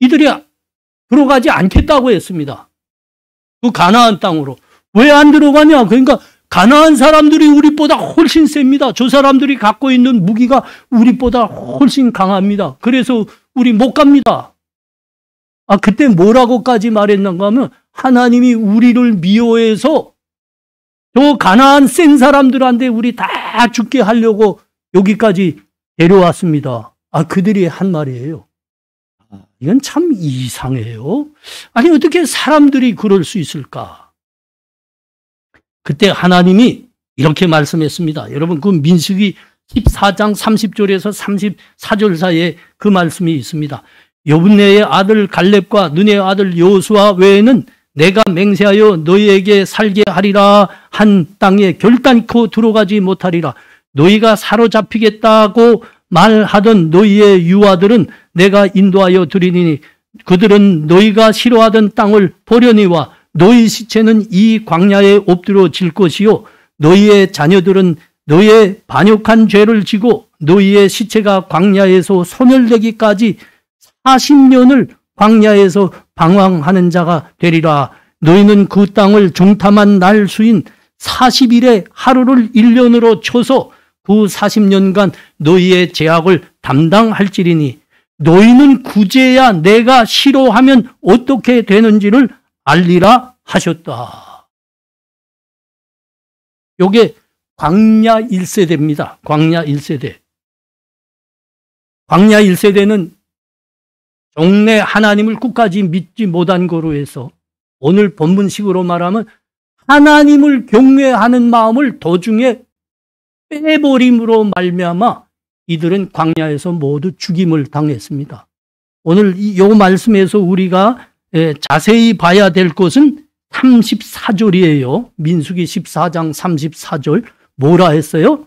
이들이 들어가지 않겠다고 했습니다. 그 가나안 땅으로. 왜 안 들어가냐? 그러니까 가나안 사람들이 우리보다 훨씬 셉니다. 저 사람들이 갖고 있는 무기가 우리보다 훨씬 강합니다. 그래서 우리 못 갑니다. 그때 뭐라고까지 말했는가 하면 하나님이 우리를 미워해서 저 가나안 센 사람들한테 우리 다 죽게 하려고 여기까지 데려왔습니다. 그들이 한 말이에요. 이건 참 이상해요. 아니 어떻게 사람들이 그럴 수 있을까? 그때 하나님이 이렇게 말씀했습니다. 여러분 그 민수기 14장 30절에서 34절 사이에 그 말씀이 있습니다. 여분네의 아들 갈렙과 눈의 아들 여호수아 외에는 내가 맹세하여 너희에게 살게 하리라 한 땅에 결단코 들어가지 못하리라. 너희가 사로잡히겠다고 말하던 너희의 유아들은 내가 인도하여 드리니 그들은 너희가 싫어하던 땅을 보려니와 너희 시체는 이 광야에 엎드러질 것이요 너희의 자녀들은 너희의 반역한 죄를 지고 너희의 시체가 광야에서 소멸되기까지 40년을 광야에서 방황하는 자가 되리라. 너희는 그 땅을 정탐한 날 수인 40일의 하루를 1년으로 쳐서 그 40년간 너희의 죄악을 담당할지리니 너희는 구제야 내가 싫어하면 어떻게 되는지를 알리라 하셨다. 요게 광야 1세대입니다. 광야 1세대. 광야 1세대는 종래 하나님을 끝까지 믿지 못한 거로 해서 오늘 본문식으로 말하면 하나님을 경외하는 마음을 도중에 빼버림으로 말미암아 이들은 광야에서 모두 죽임을 당했습니다. 오늘 이 말씀에서 우리가 자세히 봐야 될 것은 34절이에요. 민수기 14장 34절 뭐라 했어요?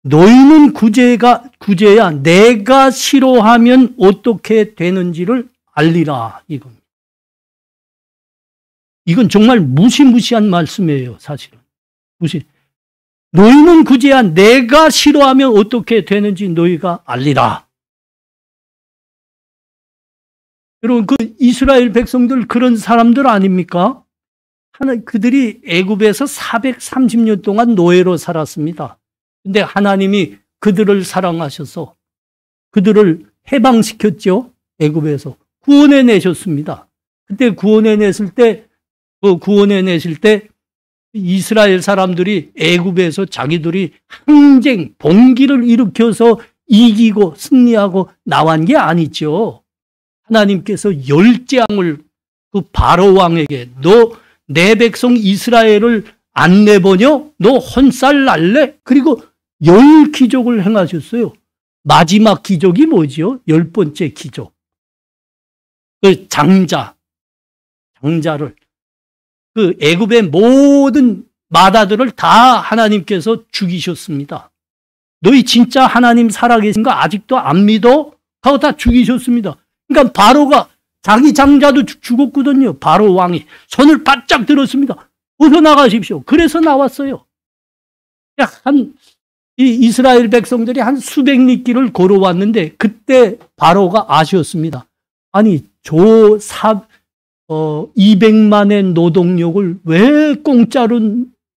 너희는 구제야 내가 싫어하면 어떻게 되는지를 알리라. 이건 정말 무시무시한 말씀이에요. 사실은. 너희는 구제야 내가 싫어하면 어떻게 되는지 너희가 알리라. 여러분 그 이스라엘 백성들 그런 사람들 아닙니까? 그들이 애굽에서 430년 동안 노예로 살았습니다. 근데 하나님이 그들을 사랑하셔서 그들을 해방시켰죠. 애굽에서 구원해 내셨습니다. 그때 구원해 내실 때 이스라엘 사람들이 애굽에서 자기들이 항쟁, 봉기를 일으켜서 이기고 승리하고 나온 게 아니죠. 하나님께서 열재앙을 그 바로 왕에게 너 내 백성 이스라엘을 안 내보냐? 너 혼살 날래? 그리고 10기적을 행하셨어요. 마지막 기적이 뭐지요? 10번째 기적. 그 장자를 그 애굽의 모든 마다들을 다 하나님께서 죽이셨습니다. 너희 진짜 하나님 살아계신 거 아직도 안 믿어? 하고 다 죽이셨습니다. 그러니까 바로가 자기 장자도 죽었거든요. 바로 왕이 손을 바짝 들었습니다. 어서 나가십시오. 그래서 나왔어요. 이 이스라엘 백성들이 한 수백 리길을 걸어왔는데 그때 바로가 아쉬웠습니다. 아니 200만의 노동력을 왜 공짜로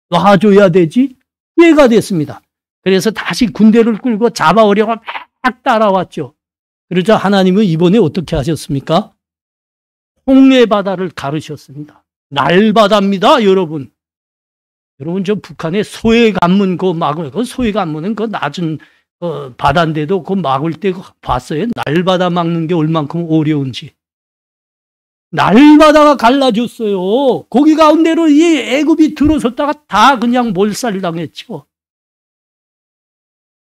놔줘야 되지? 후회가 됐습니다. 그래서 다시 군대를 끌고 잡아오려고 막 따라왔죠. 그러자 하나님은 이번에 어떻게 하셨습니까? 홍해 바다를 가르셨습니다. 날바다입니다, 여러분. 여러분, 저 북한의 소해관문 그 소해관문은 그 낮은 바다인데도 그 막을 때 봤어요? 날바다 막는 게 얼만큼 어려운지. 날바다가 갈라졌어요. 거기 가운데로 이 애굽이 들어섰다가 다 그냥 몰살당했죠.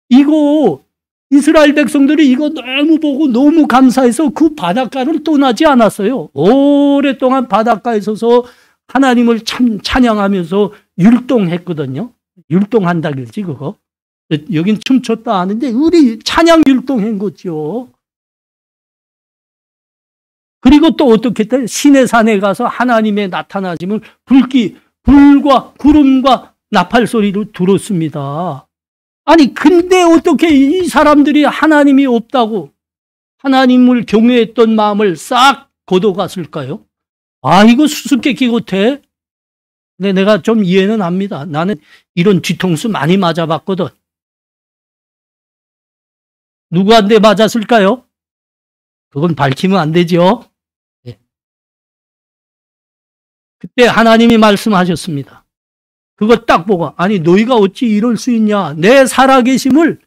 이거 이스라엘 백성들이 이거 너무 보고 너무 감사해서 그 바닷가를 떠나지 않았어요. 오랫동안 바닷가에 서서 하나님을 찬양하면서 율동했거든요. 율동한다 그러지 그거. 여긴 춤췄다 하는데 우리 찬양 율동한 거죠. 그리고 또 어떻게 했다? 시내산에 가서 하나님의 나타나심을 불과 구름과 나팔 소리로 들었습니다. 아니 근데 어떻게 이 사람들이 하나님이 없다고 하나님을 경외했던 마음을 싹 걷어갔을까요? 아 이거 수수께끼 같아. 근데 내가 좀 이해는 합니다. 나는 이런 뒤통수 많이 맞아봤거든. 누구한테 맞았을까요? 그건 밝히면 안 되죠. 네. 그때 하나님이 말씀하셨습니다. 그거 딱 보고 아니 너희가 어찌 이럴 수 있냐. 내 살아계심을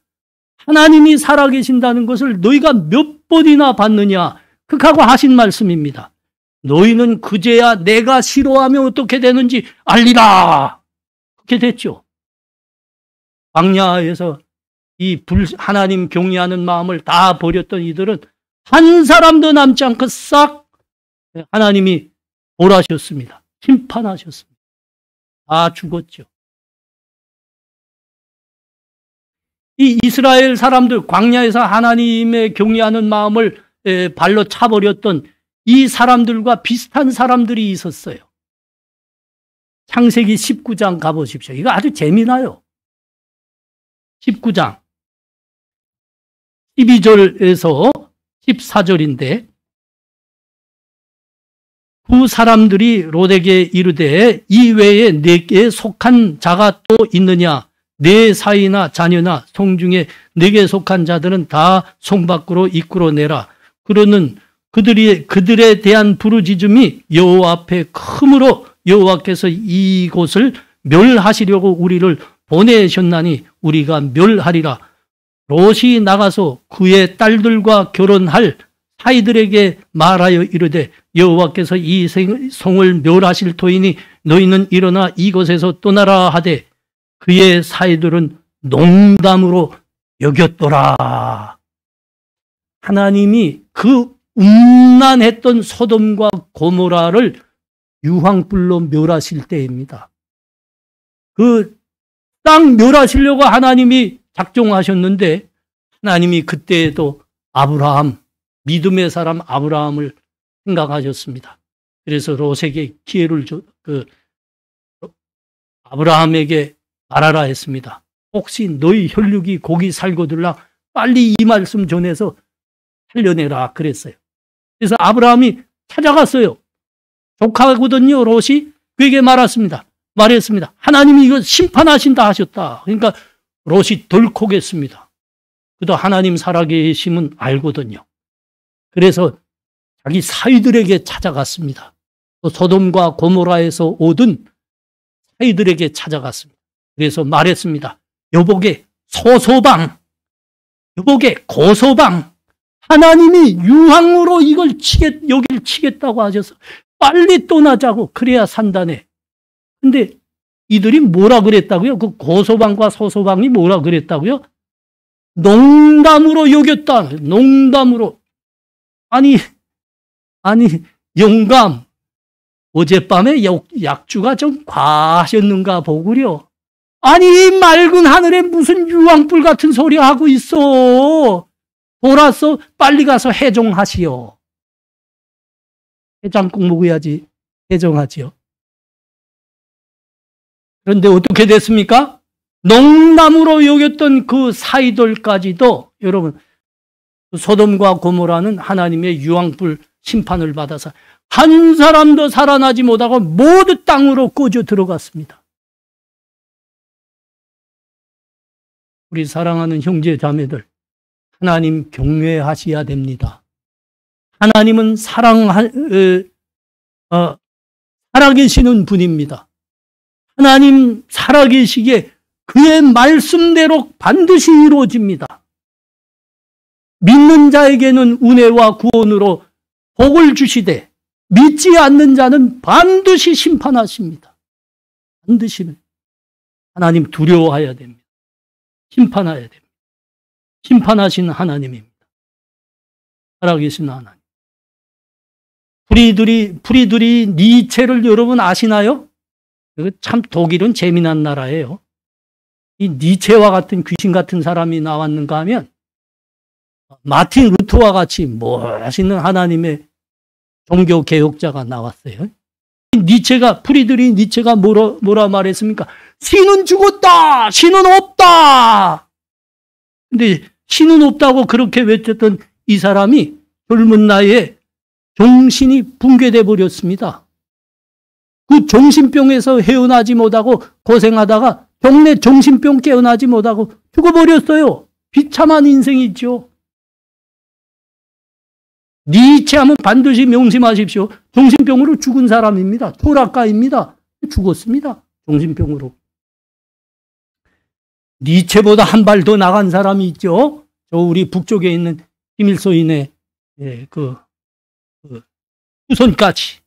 하나님이 살아계신다는 것을 너희가 몇 번이나 봤느냐. 그하고 하신 말씀입니다. 너희는 그제야 내가 싫어하면 어떻게 되는지 알리라. 그렇게 됐죠. 광야에서 이 하나님 경외하는 마음을 다 버렸던 이들은 한 사람도 남지 않고 싹 하나님이 벌하셨습니다. 심판하셨습니다. 다 죽었죠. 이 이스라엘 사람들 광야에서 하나님의 경외하는 마음을 발로 차버렸던 이 사람들과 비슷한 사람들이 있었어요. 창세기 19장 가보십시오. 이거 아주 재미나요. 19장 12절에서 14절인데 그 사람들이 롯에게 이르되 이 외에 내게 속한 자가 또 있느냐. 내 사이나 자녀나 성 중에 내게 속한 자들은 다 성 밖으로 이끌어내라. 그러는 그들에 대한 부르짖음이 여호와 앞에 크므로 여호와께서 이곳을 멸하시려고 우리를 보내셨나니 우리가 멸하리라. 롯이 나가서 그의 딸들과 결혼할 사이들에게 말하여 이르되 여호와께서 이 성을 멸하실 터이니 너희는 일어나 이곳에서 떠나라 하되 그의 사이들은 농담으로 여겼더라. 하나님이 그 음란했던 소돔과 고모라를 유황불로 멸하실 때입니다. 그 땅 멸하시려고 하나님이 작정하셨는데 하나님이 그때에도 아브라함, 믿음의 사람 아브라함을 생각하셨습니다. 그래서 롯에게 기회를 아브라함에게 말하라 했습니다. 혹시 너희 혈육이 고기 살거들라 빨리 이 말씀 전해서 살려내라 그랬어요. 그래서 아브라함이 찾아갔어요. 조카거든요, 롯이. 그에게 말했습니다. 하나님이 이거 심판하신다 하셨다. 그러니까 롯이 덜컥했습니다. 그도 하나님 살아계심은 알거든요. 그래서 자기 사위들에게 찾아갔습니다. 또 소돔과 고모라에서 오던 사위들에게 찾아갔습니다. 그래서 말했습니다. 여보게 소소방, 여보게 고소방, 하나님이 유황으로 여길 치겠다고 하셔서 빨리 떠나자고, 그래야 산다네. 근데 이들이 뭐라 그랬다고요? 그 고소방과 소소방이 뭐라 그랬다고요? 농담으로 여겼다. 농담으로. 아니 영감, 어젯밤에 약주가 좀 과하셨는가 보구려. 아니 이 맑은 하늘에 무슨 유황불 같은 소리 하고 있어. 돌아서 빨리 가서 해종하시오. 해장국 먹어야지 해종하지요. 그런데 어떻게 됐습니까? 농담으로 여겼던 그 사이들까지도 여러분, 소돔과 고모라는 하나님의 유황불 심판을 받아서 한 사람도 살아나지 못하고 모두 땅으로 꺼져 들어갔습니다. 우리 사랑하는 형제 자매들, 하나님 경외하셔야 됩니다. 하나님은 살아계시는 분입니다. 하나님 살아계시기에 그의 말씀대로 반드시 이루어집니다. 믿는 자에게는 은혜와 구원으로 복을 주시되 믿지 않는 자는 반드시 심판하십니다. 반드시 하나님 두려워해야 됩니다. 심판해야 됩니다. 심판하신 하나님입니다. 살아계신 하나님. 프리드리 니체를 여러분 아시나요? 참 독일은 재미난 나라예요. 이 니체와 같은 귀신 같은 사람이 나왔는가 하면 마틴 루터와 같이 멋있는 하나님의 종교 개혁자가 나왔어요. 프리드리 니체가 뭐라 말했습니까? 신은 죽었다! 신은 없다! 근데 신은 없다고 그렇게 외쳤던 이 사람이 젊은 나이에 정신이 붕괴돼 버렸습니다. 그 정신병에서 헤어나지 못하고 고생하다가 동네 정신병 깨어나지 못하고 죽어버렸어요. 비참한 인생이죠. 니체 하면 반드시 명심하십시오. 정신병으로 죽은 사람입니다. 철학가입니다. 죽었습니다. 정신병으로. 니체보다 한 발 더 나간 사람이 있죠. 저 우리 북쪽에 있는 김일소인의 그 후손까지.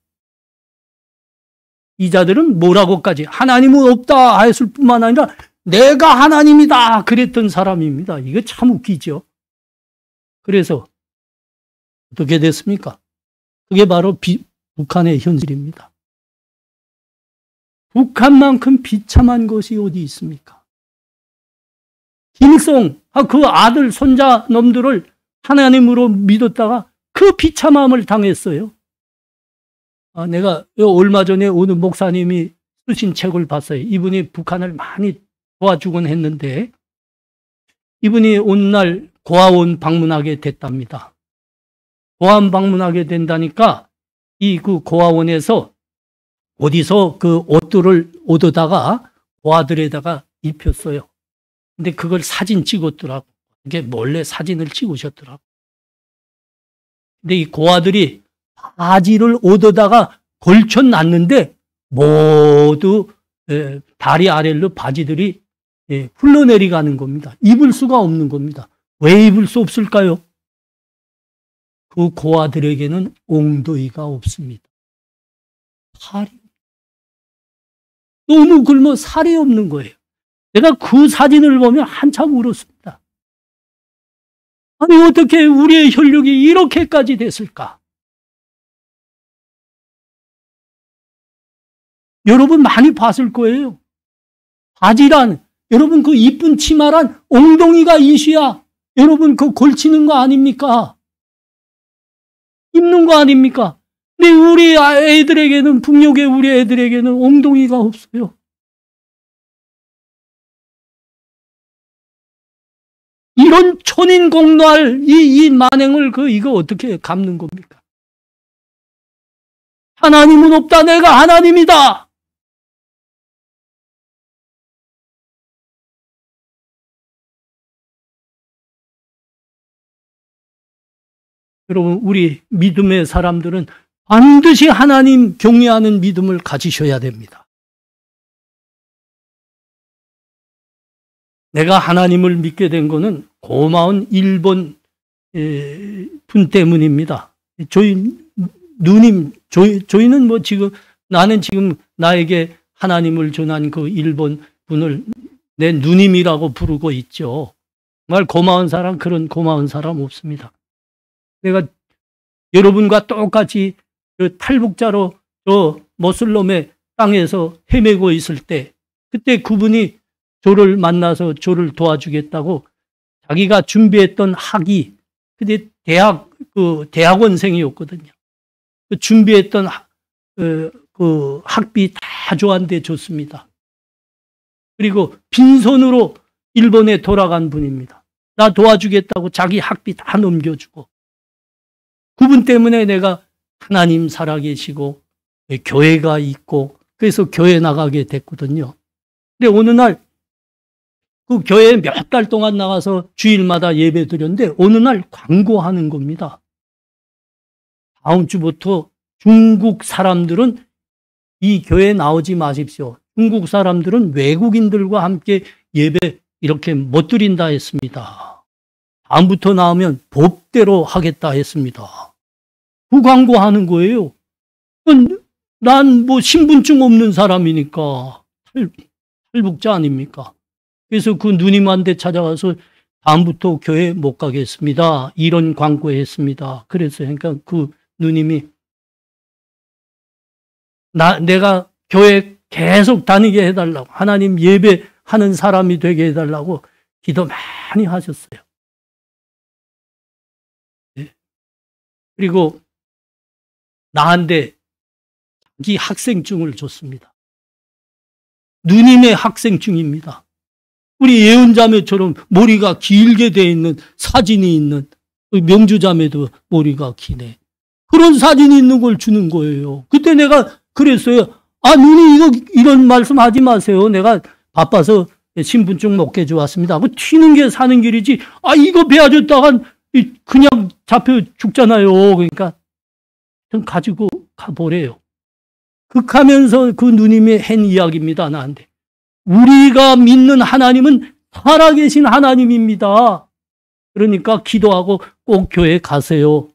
이 자들은 뭐라고까지 하나님은 없다 했을 뿐만 아니라 내가 하나님이다 그랬던 사람입니다. 이거 참 웃기죠. 그래서 어떻게 됐습니까? 그게 바로 북한의 현실입니다. 북한만큼 비참한 것이 어디 있습니까? 김일성 그 아들 손자 놈들을 하나님으로 믿었다가 그 비참함을 당했어요. 내가 얼마 전에 어느 목사님이 쓰신 책을 봤어요. 이분이 북한을 많이 도와주곤 했는데 이분이 어느 날 고아원 방문하게 됐답니다. 고아원 방문하게 된다니까 그 고아원에서 어디서 그 옷들을 얻어다가 고아들에다가 입혔어요. 근데 그걸 사진 찍었더라고. 이게 몰래 사진을 찍으셨더라고. 근데 이 고아들이 바지를 얻어다가 걸쳐놨는데 모두 다리 아래로 바지들이 흘러내려가는 겁니다. 입을 수가 없는 겁니다. 왜 입을 수 없을까요? 그 고아들에게는 옹도이가 없습니다. 살이 너무 굶어 살이 없는 거예요. 내가 그 사진을 보면 한참 울었습니다. 아니 어떻게 우리의 혈육이 이렇게까지 됐을까? 여러분 많이 봤을 거예요. 바지란 여러분 그 이쁜 치마란 엉덩이가 이시야. 여러분 그 걸치는 거 아닙니까? 입는 거 아닙니까? 근데 우리 애들에게는 북녘의 우리 애들에게는 엉덩이가 없어요. 이런 천인공노할 이 만행을 이거 어떻게 갚는 겁니까? 하나님은 없다. 내가 하나님이다. 여러분, 우리 믿음의 사람들은 반드시 하나님 경외하는 믿음을 가지셔야 됩니다. 내가 하나님을 믿게 된 것은 고마운 일본 분 때문입니다. 저희는 뭐 지금, 나는 지금 나에게 하나님을 전한 그 일본 분을 내 누님이라고 부르고 있죠. 정말 고마운 사람, 그런 고마운 사람 없습니다. 내가 여러분과 똑같이 그 탈북자로 저 모슬롬의 땅에서 헤매고 있을 때, 그때 그분이 저를 만나서 저를 도와주겠다고 자기가 준비했던 학위, 그때 대학원생이었거든요. 그 준비했던 그 학비 다 저한테 줬습니다. 그리고 빈손으로 일본에 돌아간 분입니다. 나 도와주겠다고 자기 학비 다 넘겨주고, 그분 때문에 내가 하나님 살아계시고 교회가 있고 그래서 교회 나가게 됐거든요. 근데 어느 날 그 교회에 몇 달 동안 나가서 주일마다 예배 드렸는데 어느 날 광고하는 겁니다. 다음 주부터 중국 사람들은 이 교회에 나오지 마십시오. 중국 사람들은 외국인들과 함께 예배 이렇게 못 드린다 했습니다. 다음부터 나오면 법대로 하겠다 했습니다. 그 광고하는 거예요. 난 뭐 신분증 없는 사람이니까 탈북자 아닙니까? 그래서 그 누님한테 찾아가서 다음부터 교회 못 가겠습니다. 이런 광고했습니다. 그래서 그러니까 그 누님이 내가 교회 계속 다니게 해달라고, 하나님 예배하는 사람이 되게 해달라고 기도 많이 하셨어요. 네. 그리고 나한테 자기 학생증을 줬습니다. 누님의 학생증입니다. 우리 예언자매처럼 머리가 길게 돼 있는 사진이 있는, 명주자매도 머리가 기네. 그런 사진이 있는 걸 주는 거예요. 그때 내가 그랬어요. 아, 누님 이런 말씀 하지 마세요. 내가 바빠서 신분증 못 가져왔습니다. 그 튀는 게 사는 길이지. 아, 이거 베어줬다간 그냥 잡혀 죽잖아요. 그러니까 좀 가지고 가보래요. 극하면서 그 누님이 한 이야기입니다. 나한테. 우리가 믿는 하나님은 살아계신 하나님입니다. 그러니까 기도하고 꼭 교회에 가세요.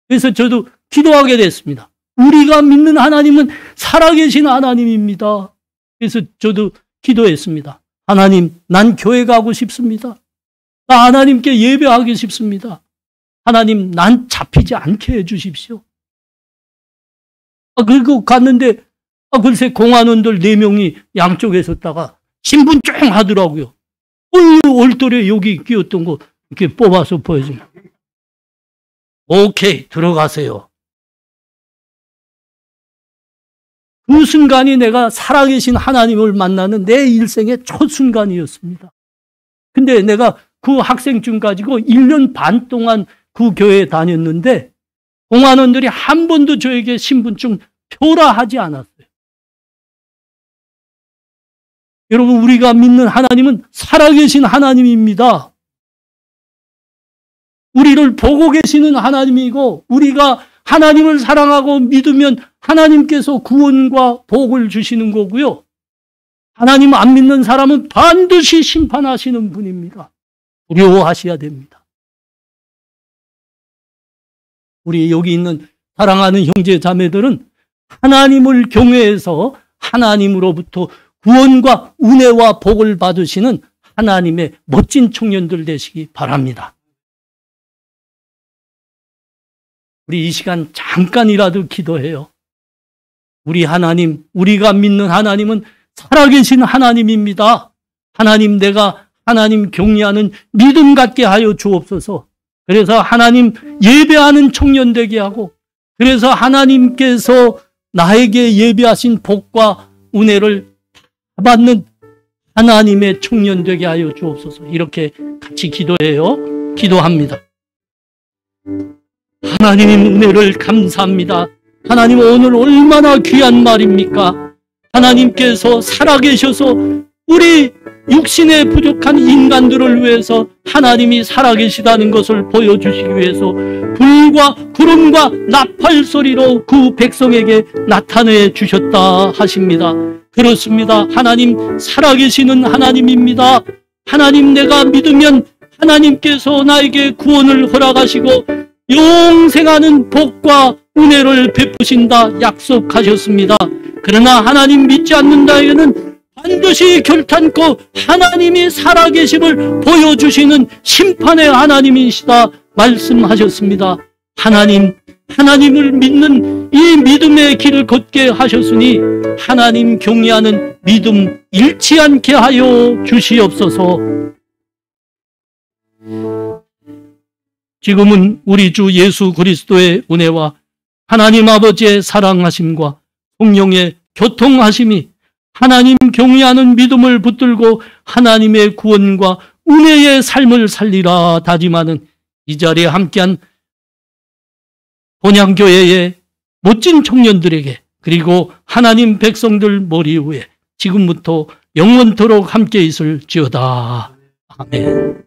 그래서 저도 기도하게 됐습니다. 우리가 믿는 하나님은 살아계신 하나님입니다. 그래서 저도 기도했습니다. 하나님, 난 교회 가고 싶습니다. 나 하나님께 예배하기 싶습니다. 하나님, 난 잡히지 않게 해주십시오. 그리고 갔는데 글쎄 공안원들 4명이 양쪽에 섰다가 신분증 하더라고요. 얼떨에 여기 끼었던 거 이렇게 뽑아서 보여줍니다. 오케이, 들어가세요. 그 순간이 내가 살아계신 하나님을 만나는 내 일생의 첫 순간이었습니다. 근데 내가 그 학생증 가지고 1년 반 동안 그 교회에 다녔는데 공안원들이 한 번도 저에게 신분증 표라 하지 않았어요. 여러분, 우리가 믿는 하나님은 살아계신 하나님입니다. 우리를 보고 계시는 하나님이고, 우리가 하나님을 사랑하고 믿으면 하나님께서 구원과 복을 주시는 거고요. 하나님 안 믿는 사람은 반드시 심판하시는 분입니다. 두려워하셔야 됩니다. 우리 여기 있는 사랑하는 형제 자매들은 하나님을 경외해서 하나님으로부터 구원과 은혜와 복을 받으시는 하나님의 멋진 청년들 되시기 바랍니다. 우리 이 시간 잠깐이라도 기도해요. 우리 하나님, 우리가 믿는 하나님은 살아계신 하나님입니다. 하나님, 내가 하나님 경외하는 믿음 갖게 하여 주옵소서. 그래서 하나님 예배하는 청년 되게 하고, 그래서 하나님께서 나에게 예배하신 복과 은혜를 받는 하나님의 청년 되게 하여 주옵소서. 이렇게 같이 기도해요. 기도합니다. 하나님 은혜를 감사합니다. 하나님, 오늘 얼마나 귀한 말입니까? 하나님께서 살아계셔서 우리 육신에 부족한 인간들을 위해서 하나님이 살아계시다는 것을 보여주시기 위해서 불과 구름과 나팔 소리로 그 백성에게 나타내 주셨다 하십니다. 그렇습니다. 하나님 살아계시는 하나님입니다. 하나님 내가 믿으면 하나님께서 나에게 구원을 허락하시고 영생하는 복과 은혜를 베푸신다 약속하셨습니다. 그러나 하나님 믿지 않는 자에게는 반드시 결탄코 하나님이 살아계심을 보여주시는 심판의 하나님이시다 말씀하셨습니다. 하나님을 믿는 이 믿음의 길을 걷게 하셨으니 하나님 경외하는 믿음 잃지 않게 하여 주시옵소서. 지금은 우리 주 예수 그리스도의 은혜와 하나님 아버지의 사랑하심과 성령의 교통하심이 하나님 경외하는 믿음을 붙들고 하나님의 구원과 은혜의 삶을 살리라 다짐하는 이 자리에 함께한 본향교회의 멋진 청년들에게 그리고 하나님 백성들 머리 위에 지금부터 영원토록 함께 있을지어다. 아멘.